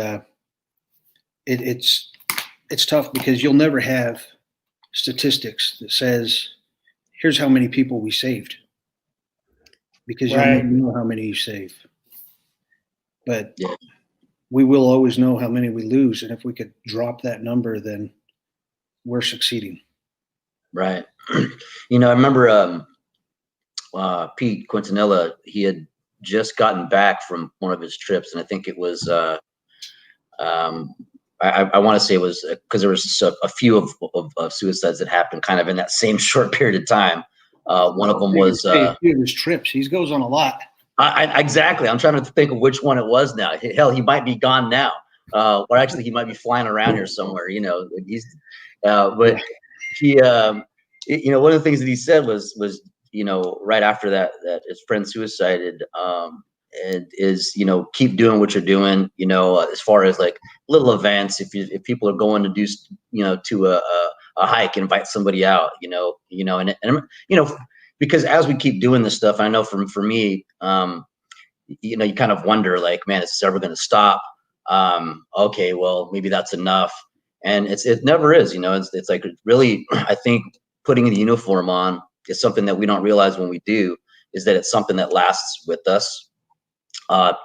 it's tough, because you'll never have statistics that says, here's how many people we saved, because you never know how many you save. But we will always know how many we lose, and if we could drop that number, then we're succeeding.
Right. You know, I remember Pete Quintanilla, he had just gotten back from one of his trips, and I think it was I want to say it was because there was a few of suicides that happened kind of in that same short period of time. One of them was
his trips. He goes on a lot.
Exactly. I'm trying to think of which one it was now. Hell, he might be gone now, or actually he might be flying around here somewhere. You know, but he, you know, one of the things that he said was, you know, right after that his friend suicided, and is, you know, keep doing what you're doing, you know, as far as like little events. If people are going to do, you know, to a hike, invite somebody out, you know, and you know, because as we keep doing this stuff, I know for me, you know, you kind of wonder, like, man, is this ever going to stop? Okay, well, maybe that's enough. And it never is, you know. It's like, really, I think putting the uniform on is something that we don't realize when we do, is that it's something that lasts with us,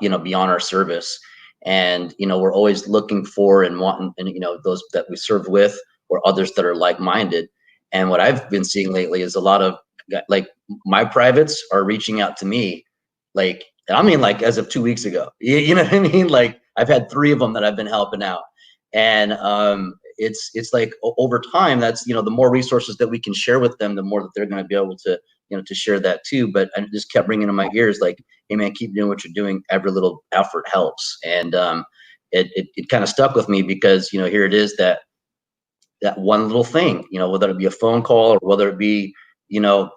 you know, beyond our service. And, you know, we're always looking for and wanting, and, you know, those that we serve with, or others that are like-minded. And what I've been seeing lately is a lot of, like, my privates are reaching out to me, like, I mean, like, as of 2 weeks ago, you know what I mean? Like, I've had 3 of them that I've been helping out. And it's like, over time, that's, you know, the more resources that we can share with them, the more that they're going to be able to, you know, to share that too. But I just kept ringing in my ears, like, hey man, keep doing what you're doing. Every little effort helps. And it kind of stuck with me, because, you know, here it is, that one little thing, you know, whether it be a phone call, or whether it be, you know,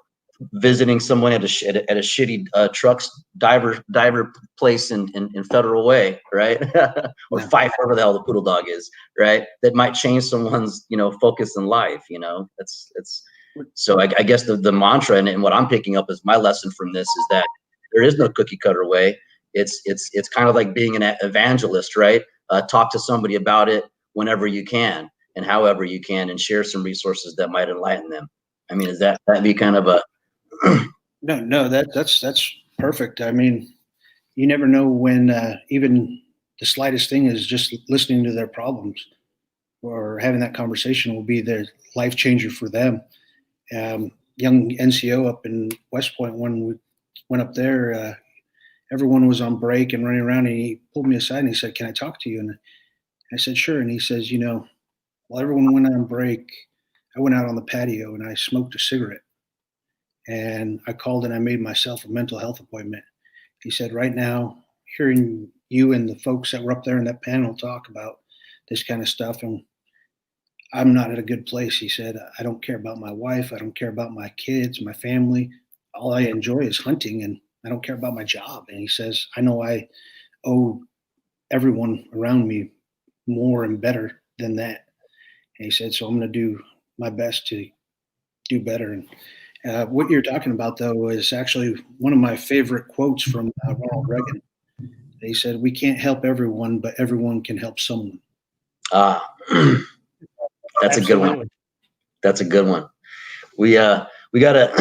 visiting someone at a shitty trucks diver place in Federal Way, right? Or Fife, wherever the hell the poodle dog is, right? That might change someone's, you know, focus in life. You know, that's so I guess the mantra, and what I'm picking up as my lesson from this, is that there is no cookie cutter way. It's kind of like being an evangelist, right? Talk to somebody about it whenever you can and however you can, and share some resources that might enlighten them. I mean, is that be kind of a
No, that's perfect. I mean, you never know when even the slightest thing is just listening to their problems or having that conversation will be the life changer for them. Young NCO up in West Point, when we went up there, everyone was on break and running around, and he pulled me aside and he said, "Can I talk to you?" And I said, "Sure." And he says, "You know, while everyone went on break, I went out on the patio and I smoked a cigarette. And I called and I made myself a mental health appointment." He said, "Right now, hearing you and the folks that were up there in that panel talk about this kind of stuff, and I'm not at a good place." He said, "I don't care about my wife. I don't care about my kids, my family. All I enjoy is hunting, and I don't care about my job." And he says, "I know I owe everyone around me more and better than that." And he said, "So I'm going to do my best to do better." And what you're talking about, though, is actually one of my favorite quotes from Ronald Reagan. they said, we can't help everyone, but everyone can help someone.
Ah, that's a good one. That's a good one. We got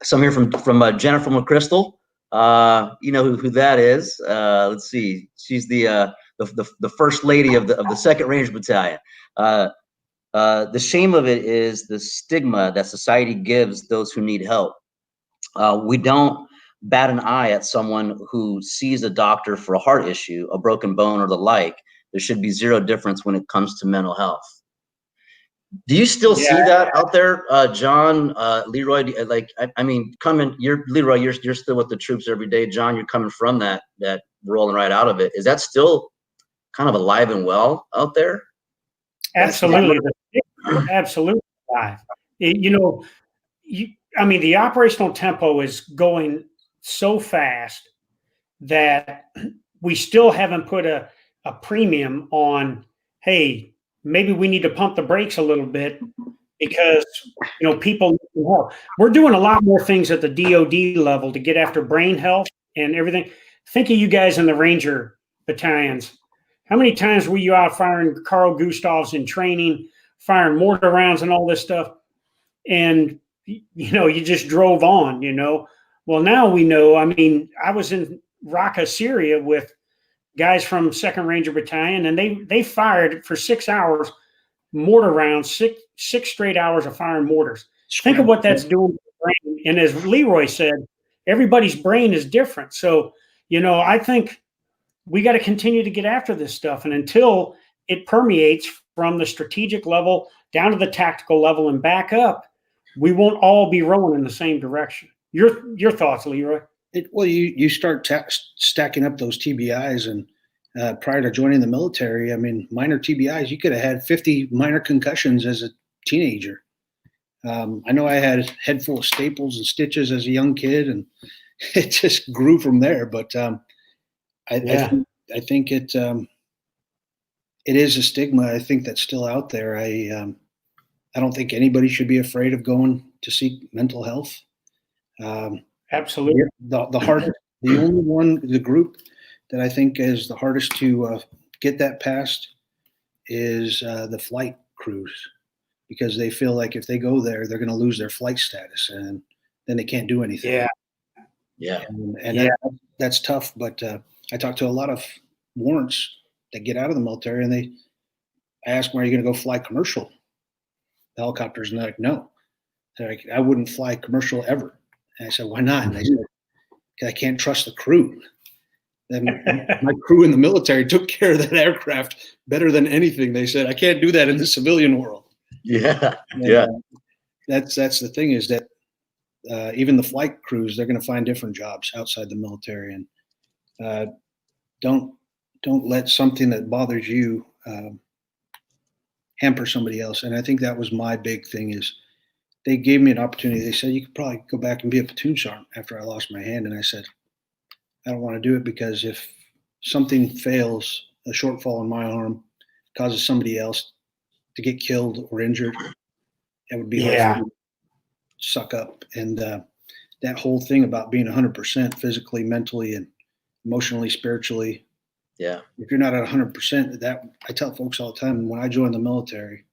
some here from Jennifer 𝗪𝘆𝗲. You know who that is. Let's see. She's the first lady of the 2nd Ranger Battalion. The shame of it is the stigma that society gives those who need help. We don't bat an eye at someone who sees a doctor for a heart issue, a broken bone, or the like. There should be zero difference when it comes to mental health. Do you still see that out there, John, Leroy? Like, I mean, Leroy, you're still with the troops every day. John, you're coming from that rolling right out of it. Is that still kind of alive and well out there?
Absolutely, absolutely alive. You know, I mean, the operational tempo is going so fast that we still haven't put a premium on, hey, maybe we need to pump the brakes a little bit because, you know, people need help. We're doing a lot more things at the DOD level to get after brain health and everything. Think of you guys in the Ranger battalions. How many times were you out firing Carl Gustavs in training, firing mortar rounds and all this stuff? And, you know, you just drove on, you know. Well, now we know. I mean, I was in Raqqa, Syria with guys from 2nd Ranger Battalion, and they fired for 6 hours mortar rounds, six straight hours of firing mortars. Think of what that's doing to the brain. And as Leroy said, everybody's brain is different. So, you know, I think we got to continue to get after this stuff. And until it permeates from the strategic level down to the tactical level and back up, we won't all be rowing in the same direction. Your thoughts, Leroy?
Well, you start stacking up those TBIs, and prior to joining the military, I mean, minor TBIs, you could have had 50 minor concussions as a teenager. I know I had a head full of staples and stitches as a young kid, and it just grew from there. But I think it is a stigma. I think that's still out there. I don't think anybody should be afraid of going to seek mental health.
Absolutely.
The hardest, the only one, the group that I think is the hardest to get that past is the flight crews, because they feel like if they go there, they're going to lose their flight status, and then they can't do anything. And that's tough. But I talked to a lot of warrants that get out of the military, and I ask them, "Are you going to go fly commercial helicopters?" And they're like, "No." They're like, "I wouldn't fly commercial ever." And I said, "Why not?" And they said, "Because I can't trust the crew." And my crew in the military took care of that aircraft better than anything. They said, "I can't do that in the civilian world." That's the thing, is that even the flight crews, they're going to find different jobs outside the military, and don't let something that bothers you hamper somebody else. And I think that was my big thing, is they gave me an opportunity. They said, "You could probably go back and be a platoon sergeant," after I lost my hand. And I said, "I don't want to do it, because if something fails, a shortfall in my arm causes somebody else to get killed or injured, that would be hard to suck up." And that whole thing about being 100% physically, mentally, and emotionally, spiritually. If you're not at 100%, that I tell folks all the time, when I joined the military,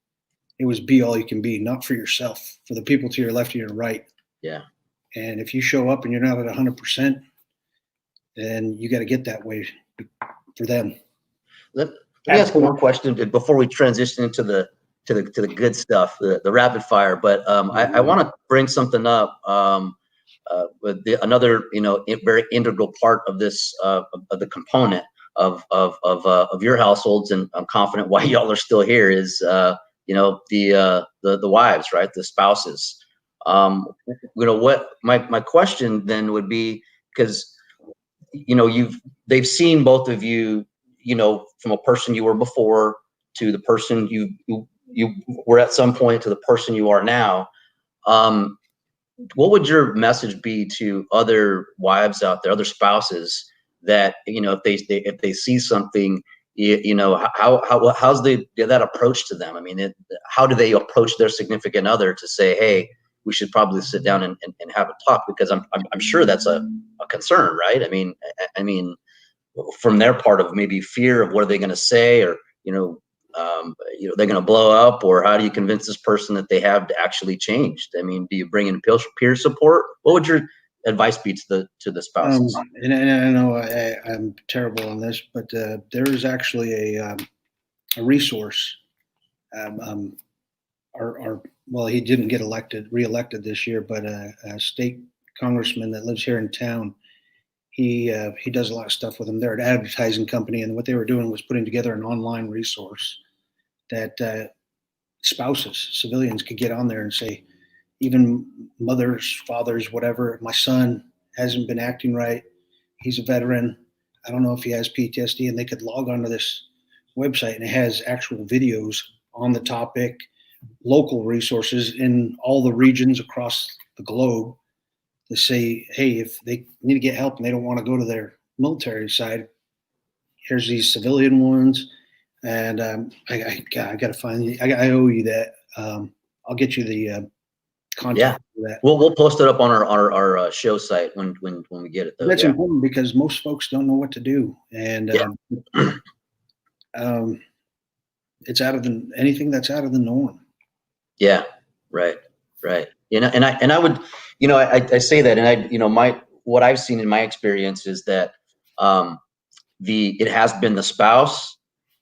it was be all you can be, not for yourself, for the people to your left or your right. And if you show up and you're not at 100%, then you got to get that way for them.
Let me ask one more question before we transition into the good stuff, the rapid fire. But I want to bring something up with another, you know, very integral part of this of the component of your households, and I'm confident why y'all are still here, is you know, the wives, right, the spouses. You know, what my question then would be, because you know, they've seen both of you, you know, from a person you were before to the person you were at some point to the person you are now. What would your message be to other wives out there, other spouses, that, you know, if they see something, you know, how's that approach to them? I mean, how do they approach their significant other to say, "Hey, we should probably sit down and have a talk"? Because I'm sure that's a concern, right? I mean, from their part of maybe fear of what are they going to say, or they're going to blow up, or how do you convince this person that they have actually changed? I mean, do you bring in peer support? What would your advice be to the spouses?
And I know I'm terrible on this, but there is actually a resource. Well, he didn't get reelected this year, but a state congressman that lives here in town, he does a lot of stuff with them. They're an advertising company, and what they were doing was putting together an online resource that spouses, civilians, could get on there and say, even mothers, fathers, whatever, my son hasn't been acting right. He's a veteran. I don't know if he has PTSD, and they could log onto this website, and it has actual videos on the topic, local resources in all the regions across the globe to say, hey, if they need to get help and they don't want to go to their military side, here's these civilian ones. And I got to find you. I owe you that. I'll get you the contact for that.
We'll post it up on our show site when we get it, though.
That's important because most folks don't know what to do, and it's anything that's out of the norm. Yeah, right. And I would, I say that, and what I've seen in my experience is that it has been the spouse,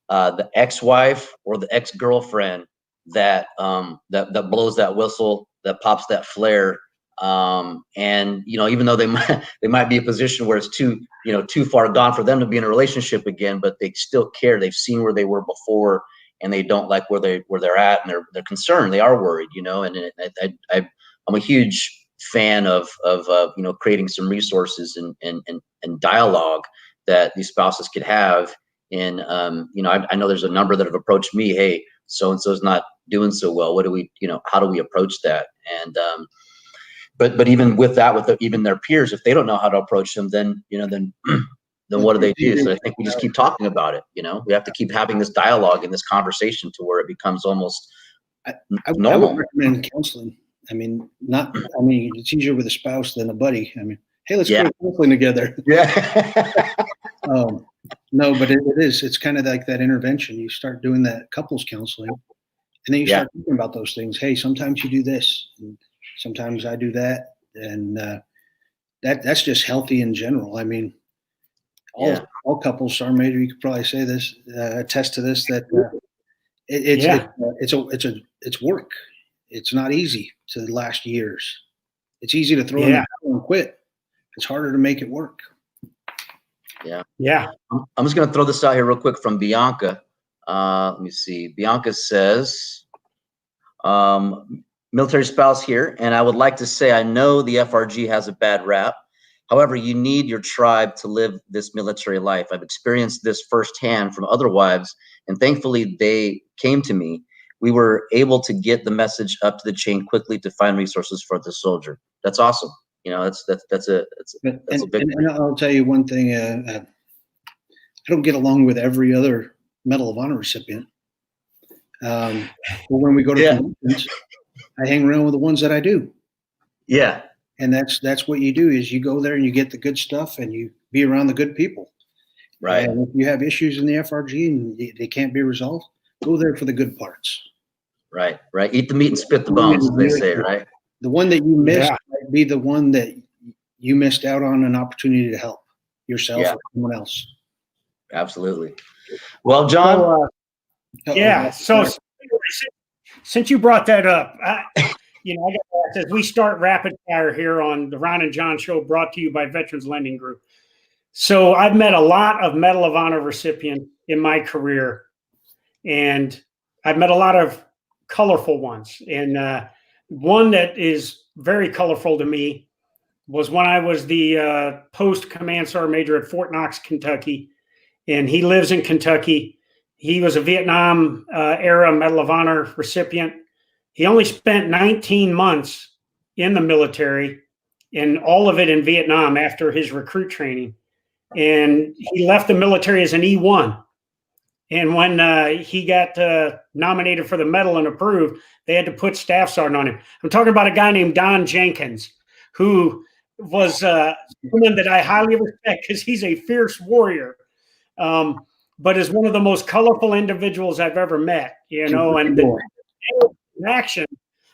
the ex-wife, or the ex-girlfriend that blows that whistle, that pops that flare, and even though they might be a position where it's too far gone for them to be in a relationship again, but they still care. They've seen where they were before, and they don't like where they're at, and they're concerned. They are worried, and I'm a huge fan of creating some resources and dialogue that these spouses could have. And I know there's a number that have approached me, hey, so and so's not doing so well. What do we, how do we approach that? And but even with that, even their peers, if they don't know how to approach them, then what do they do? So I think we just keep talking about it. We have to keep having this dialogue and this conversation to where it becomes almost normal. I would recommend counseling. It's easier with a spouse than a buddy. Hey, let's go counseling together.
Yeah.
No, but it is. It's kind of like that intervention. You start doing that couples counseling, and then you start thinking about those things. Hey, sometimes you do this, and sometimes I do that, and that's just healthy in general. All couples, Sergeant Major, you could probably say this, attest to this, that it's work. It's not easy to last years. It's easy to throw in the towel and quit. It's harder to make it work.
Yeah.
I'm just going to throw this out here real quick from Bianca. Let me see. Bianca says, military spouse here, and I would like to say I know the FRG has a bad rap. However, you need your tribe to live this military life. I've experienced this firsthand from other wives, and thankfully they came to me. We were able to get the message up to the chain quickly to find resources for the soldier. That's awesome. That's a big.
And I'll tell you one thing. I don't get along with every other Medal of Honor recipient. But when we go to conventions, I hang around with the ones that I do.
Yeah.
And that's what you do, is you go there and you get the good stuff and you be around the good people.
Right.
And if you have issues in the FRG and they can't be resolved, go there for the good parts.
Right. Eat the meat and spit the bones, as they say, right?
The one that you missed might be the one that you missed out on an opportunity to help yourself or someone else.
Absolutely. Well, John.
So since you brought that up, I got to ask, as we start rapid fire here on the Ron and John Show, brought to you by Veterans Lending Group. So I've met a lot of Medal of Honor recipients in my career, and I've met a lot of colorful ones. And one that is very colorful to me was when I was the post command sergeant major at Fort Knox, Kentucky, and he lives in Kentucky. He was a Vietnam era Medal of Honor recipient. He only spent 19 months in the military, and all of it in Vietnam after his recruit training. And he left the military as an E1. And when he got nominated for the medal and approved, they had to put staff sergeant on him. I'm talking about a guy named Don Jenkins, who was someone that I highly respect because he's a fierce warrior. but is one of the most colorful individuals I've ever met, you know, and the action,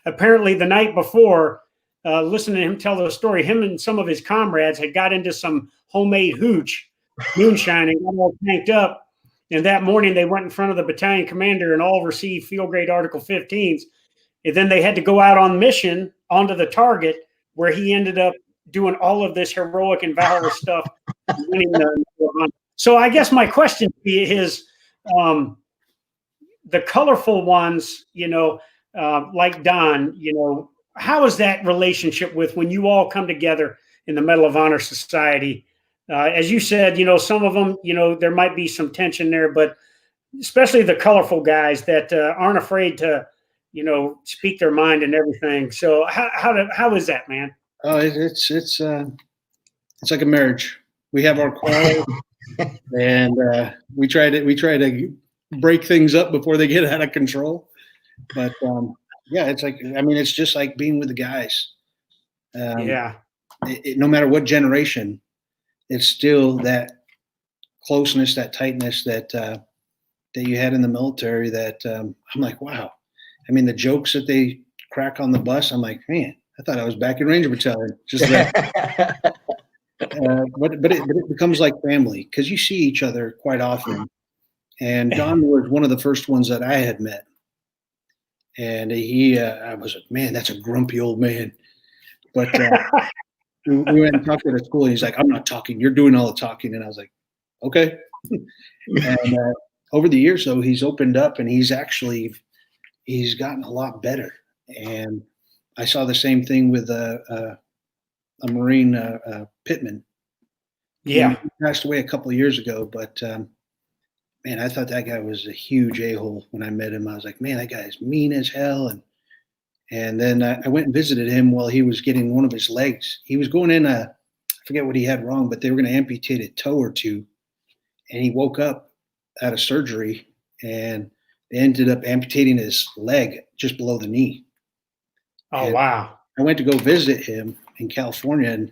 apparently the night before, listening to him tell the story, him and some of his comrades had got into some homemade hooch, moonshine, and got all tanked up. And that morning they went in front of the battalion commander and all received field grade Article 15s. And then they had to go out on mission onto the target, where he ended up doing all of this heroic and valorous stuff. So I guess my question is, the colorful ones, you know, like Don, you know, how is that relationship with when you all come together in the Medal of Honor Society? As you said, you know, some of them, you know, there might be some tension there, but especially the colorful guys that aren't afraid to, you know, speak their mind and everything. So how is that, man?
Oh, it's like a marriage. We have our quarrels, and we try to break things up before they get out of control. But yeah, it's like, I mean, it's just like being with the guys. No matter what generation, it's still that closeness, that tightness that that you had in the military. That I'm like, wow. I mean, the jokes that they crack on the bus, I'm like, man, I thought I was back in Ranger Battalion. Just that. But it becomes like family, because you see each other quite often. And Don was one of the first ones that I had met. And I was like, man, that's a grumpy old man. But we went and talked at a school, and he's like, I'm not talking. You're doing all the talking. And I was like, okay. And over the years, though, he's opened up, and he's gotten a lot better. And I saw the same thing with a Marine, Pittman.
Yeah.
He passed away a couple of years ago, but man, I thought that guy was a huge a-hole when I met him. I was like, man, that guy is mean as hell. And then I went and visited him while he was getting one of his legs. He was going in I forget what he had wrong, but they were going to amputate a toe or two. And he woke up out of surgery, and they ended up amputating his leg just below the knee.
Oh,
and
wow.
I went to go visit him in California, and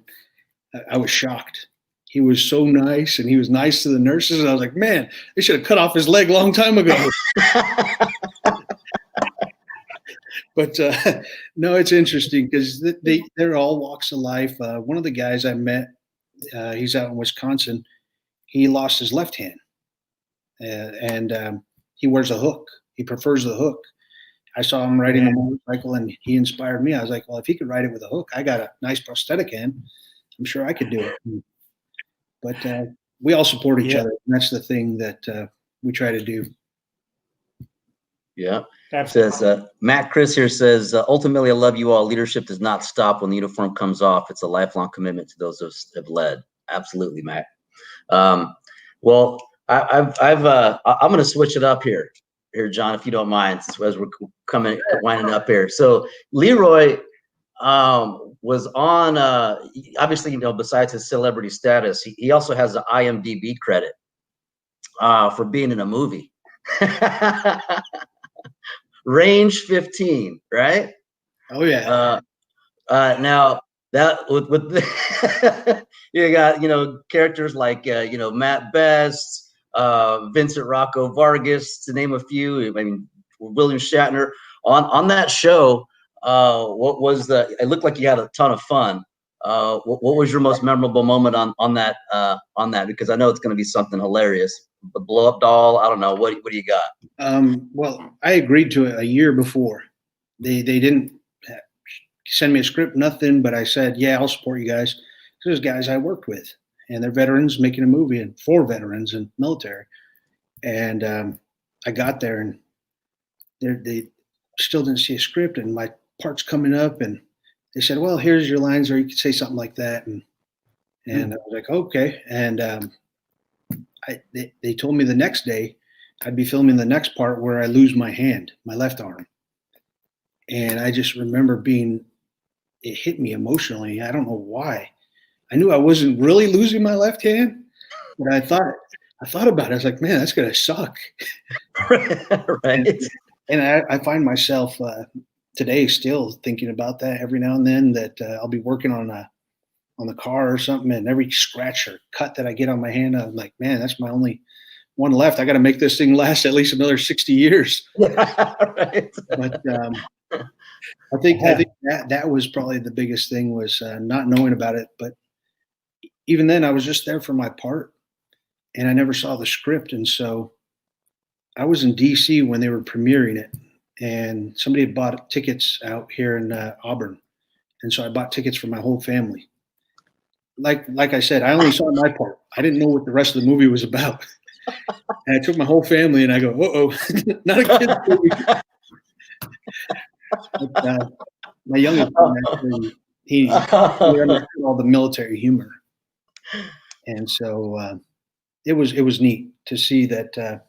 I was shocked. He was so nice, and he was nice to the nurses. And I was like, man, they should have cut off his leg a long time ago. But no, it's interesting because they're all walks of life. One of the guys I met, he's out in Wisconsin. He lost his left hand, and he wears a hook. He prefers the hook. I saw him riding a motorcycle, and he inspired me. I was like, well, if he could ride it with a hook, I got a nice prosthetic hand. I'm sure I could do it. But we all support each other. And that's the thing that we try to do.
Yeah. Says Matt Chris here says, ultimately, I love you all. Leadership does not stop when the uniform comes off. It's a lifelong commitment to those who have led. Absolutely, Matt. Well, I'm going to switch it up here, John, if you don't mind, as we're winding up here. So Leroy was on, obviously, you know, besides his celebrity status, he also has an IMDb credit for being in a movie. Range 15, right?
Oh yeah.
Now that with you got, you know, characters like you know, Matt Best, Vincent Rocco Vargas, to name a few. I mean, William Shatner on that show. What was it looked like you had a ton of fun. What was your most memorable moment on that? Because I know it's going to be something hilarious. The blow up doll. I don't know. What do you got?
Well, I agreed to it a year before. They didn't send me a script, nothing. But I said, yeah, I'll support you guys. There's guys I worked with, and they're veterans making a movie, and for veterans and military. And I got there, and they still didn't see a script, and my part's coming up, and they said, well, here's your lines, or you could say something like that. And I was like, okay. And they told me the next day I'd be filming the next part where I lose my hand, my left arm. And I just remember it hit me emotionally. I don't know why. I knew I wasn't really losing my left hand, but I thought about it. I was like, man, that's going to suck.
Right.
And I find myself today still thinking about that every now and then, that I'll be working on the car or something, and every scratch or cut that I get on my hand, I'm like, man, that's my only one left. I got to make this thing last at least another 60 years.
Right.
But I think that was probably the biggest thing was not knowing about it. But even then, I was just there for my part, and I never saw the script. And so I was in D.C. when they were premiering it, and somebody had bought tickets out here in Auburn, and so I bought tickets for my whole family. Like I said, I only saw my part. I didn't know what the rest of the movie was about. And I took my whole family, and I go, not a kid's movie. But, my youngest son, actually, he understood all the military humor, and so it was neat to see that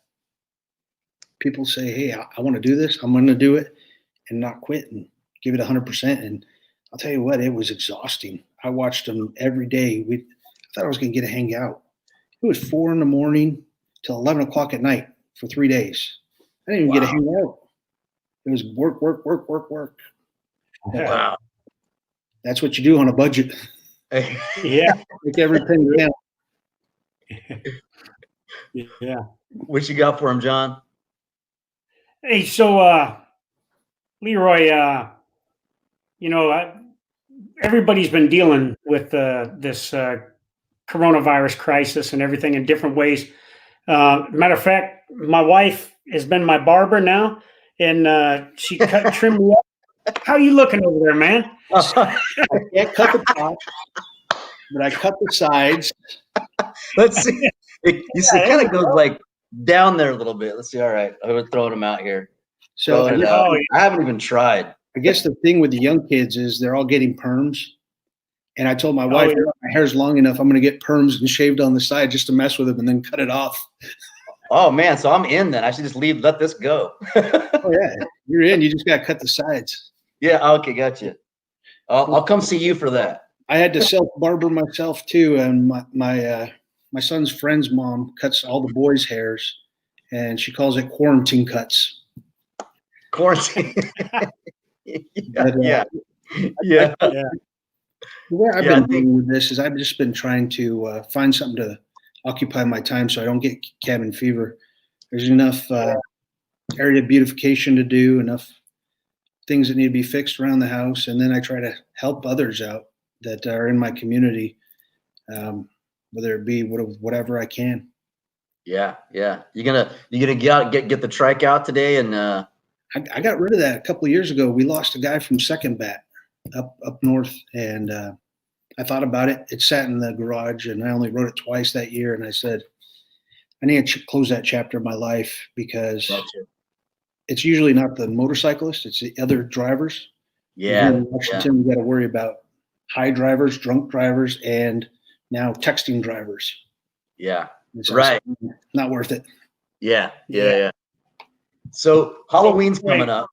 people say, "Hey, I want to do this. I'm going to do it, and not quit and give it 100%." And I'll tell you what, it was exhausting. I watched them every day. I thought I was going to get to hang out. It was 4 a.m. till 11 o'clock at night for 3 days. I didn't even get to hang out. It was work.
Wow.
That's what you do on a budget.
Yeah.
Make every penny count.
Yeah.
What you got for him, John?
Hey, so Leroy, everybody's been dealing with this coronavirus crisis and everything in different ways. Matter of fact, my wife has been my barber now, and she trimmed me up. How are you looking over there, man?
I can't cut the top, but I cut the sides.
Let's see. It kind of goes like down there a little bit. Let's see. All right, I'm throwing them out here.
So
I haven't even tried.
I guess the thing with the young kids is they're all getting perms. And I told my wife, my hair's long enough, I'm going to get perms and shaved on the side just to mess with them and then cut it off.
Oh, man. So I'm in then. I should just let this go.
Oh, yeah. You're in. You just got to cut the sides.
Yeah. Okay. Gotcha. I'll come see you for that.
I had to self-barber myself, too. And my son's friend's mom cuts all the boys' hairs, and she calls it quarantine cuts.
Quarantine. Yeah.
The way I've been dealing with this is I've just been trying to find something to occupy my time so I don't get cabin fever. There's enough area beautification to do, enough things that need to be fixed around the house, and then I try to help others out that are in my community, whether it be whatever I can.
Yeah. You gonna get the trike out today? And
I got rid of that a couple of years ago. We lost a guy from Second Bat up north, and I thought about it. It sat in the garage, and I only wrote it twice that year. And I said, I need to close that chapter of my life because it's usually not the motorcyclist; it's the other drivers.
Yeah,
in Washington, we got to worry about high drivers, drunk drivers, and now texting drivers.
Yeah,
so
right.
Not worth it.
Yeah. So Halloween's coming up.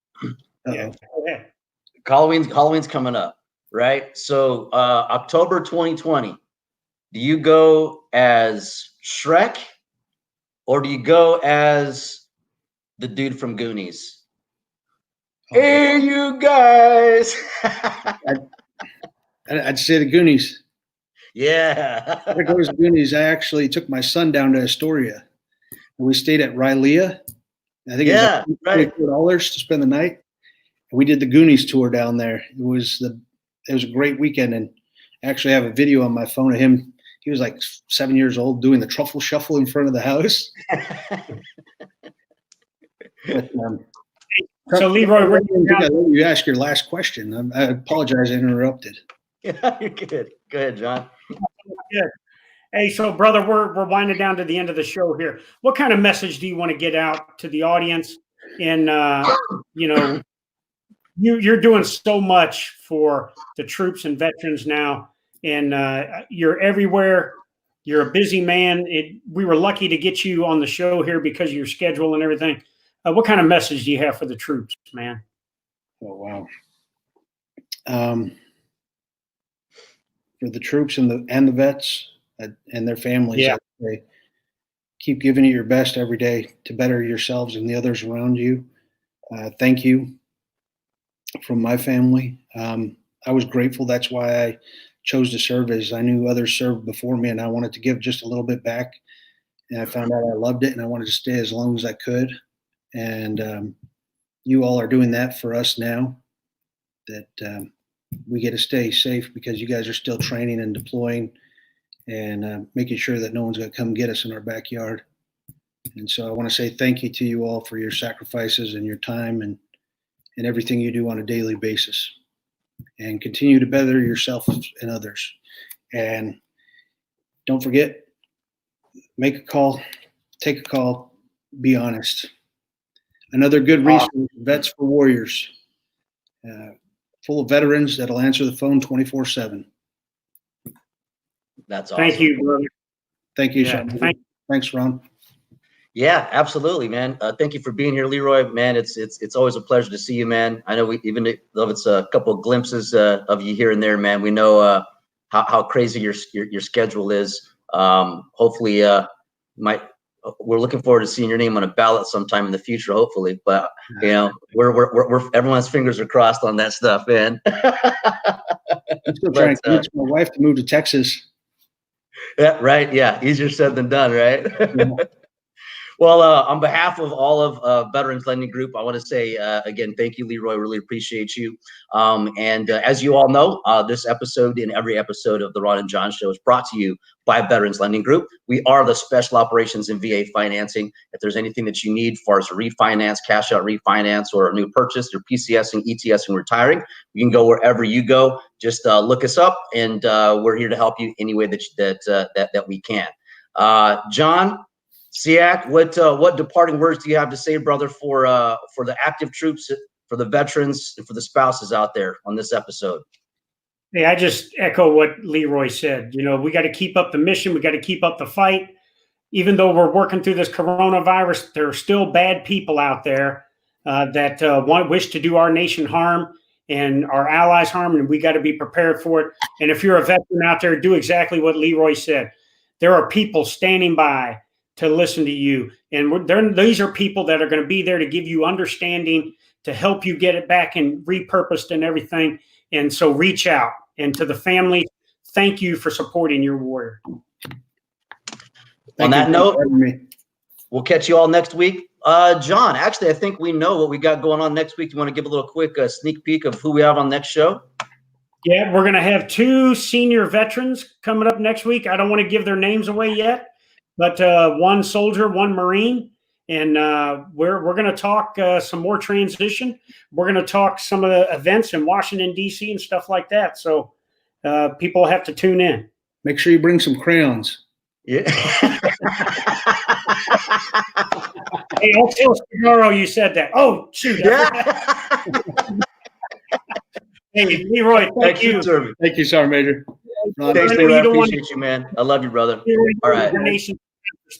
Halloween's coming up, right? So October 2020, do you go as Shrek or do you go as the dude from Goonies? Hey, you guys!
I'd say the Goonies.
Yeah.
I go as Goonies. I actually took my son down to Astoria, and we stayed at 𝗓𝗏. I think it was like $24 to spend the night. We did the Goonies tour down there. It was a great weekend, and I actually have a video on my phone of him. He was like 7 years old doing the truffle shuffle in front of the house. But,
so Leroy,
you ask your last question. I apologize, I interrupted.
Yeah, you're good. Go ahead, John.
Good. Hey, so brother, we're winding down to the end of the show here. What kind of message do you want to get out to the audience? And you're doing so much for the troops and veterans now, and you're everywhere. You're a busy man. We were lucky to get you on the show here because of your schedule and everything. What kind of message do you have for the troops, man?
Oh, wow. For the troops and the vets and their families, I'd say, keep giving it your best every day to better yourselves and the others around you. Thank you from my family. I was grateful. That's why I chose to serve, as I knew others served before me, and I wanted to give just a little bit back. and I found out I loved it, and I wanted to stay as long as I could. And you all are doing that for us now, that we get to stay safe because you guys are still training and deploying and making sure that no one's going to come get us in our backyard. And so I want to say thank you to you all for your sacrifices and your time and everything you do on a daily basis. And continue to better yourself and others. And don't forget, make a call, take a call, be honest. Another good resource, Vets for Warriors, full of veterans that'll answer the phone 24/7.
That's awesome.
Thank you, brother.
Thank you, Sean. Thanks, Ron.
Yeah, absolutely, man. Thank you for being here, Leroy. Man, it's always a pleasure to see you, man. I know even though it's a couple of glimpses of you here and there, man, we know how crazy your schedule is. Hopefully, we're looking forward to seeing your name on a ballot sometime in the future, hopefully. But you know, we're everyone's fingers are crossed on that stuff, man.
I'm still trying to convince my wife to move to Texas.
Yeah, right. Yeah, easier said than done, right? Yeah. Well, on behalf of all of Veterans Lending Group, I want to say again, thank you, Leroy. Really appreciate you. And as you all know, this episode and every episode of the Ron and John Show is brought to you by Veterans Lending Group. We are the special operations in VA financing. If there's anything that you need as far as a refinance, cash out refinance, or a new purchase, your PCSing, ETSing, retiring, you can go wherever you go. Just look us up, and we're here to help you any way that we can. John Ciak, what departing words do you have to say, brother, for the active troops, for the veterans, and for the spouses out there on this episode?
Hey, I just echo what Leroy said. You know, we got to keep up the mission. We got to keep up the fight. Even though we're working through this coronavirus, there are still bad people out there that wish to do our nation harm and our allies harm, and we got to be prepared for it. And if you're a veteran out there, do exactly what Leroy said. There are people standing by to listen to you. And these are people that are going to be there to give you understanding, to help you get it back and repurposed and everything. And so reach out. And to the family, thank you for supporting your warrior.
On that note, we'll catch you all next week. John, actually, I think we know what we got going on next week. You want to give a little quick sneak peek of who we have on next show?
Yeah, we're going to have 2 senior veterans coming up next week. I don't want to give their names away yet, but 1 soldier, 1 Marine, and we're going to talk some more transition. We're going to talk some of the events in Washington, D.C. and stuff like that. So people have to tune in.
Make sure you bring some crayons.
Yeah.
Hey, I'll tell tomorrow you said that. Oh, shoot.
Yeah.
Hey, Leroy, thank you.
Sir.
Thank you, Sergeant Major.
Thanks, Leroy. I appreciate you, man. I love you, brother. All right.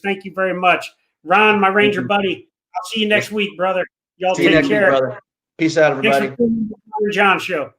Thank you very much. Ron, my Ranger buddy, I'll see you next week, brother. Y'all
take care.
Week,
brother. Peace out, everybody.
Thanks for the John Show.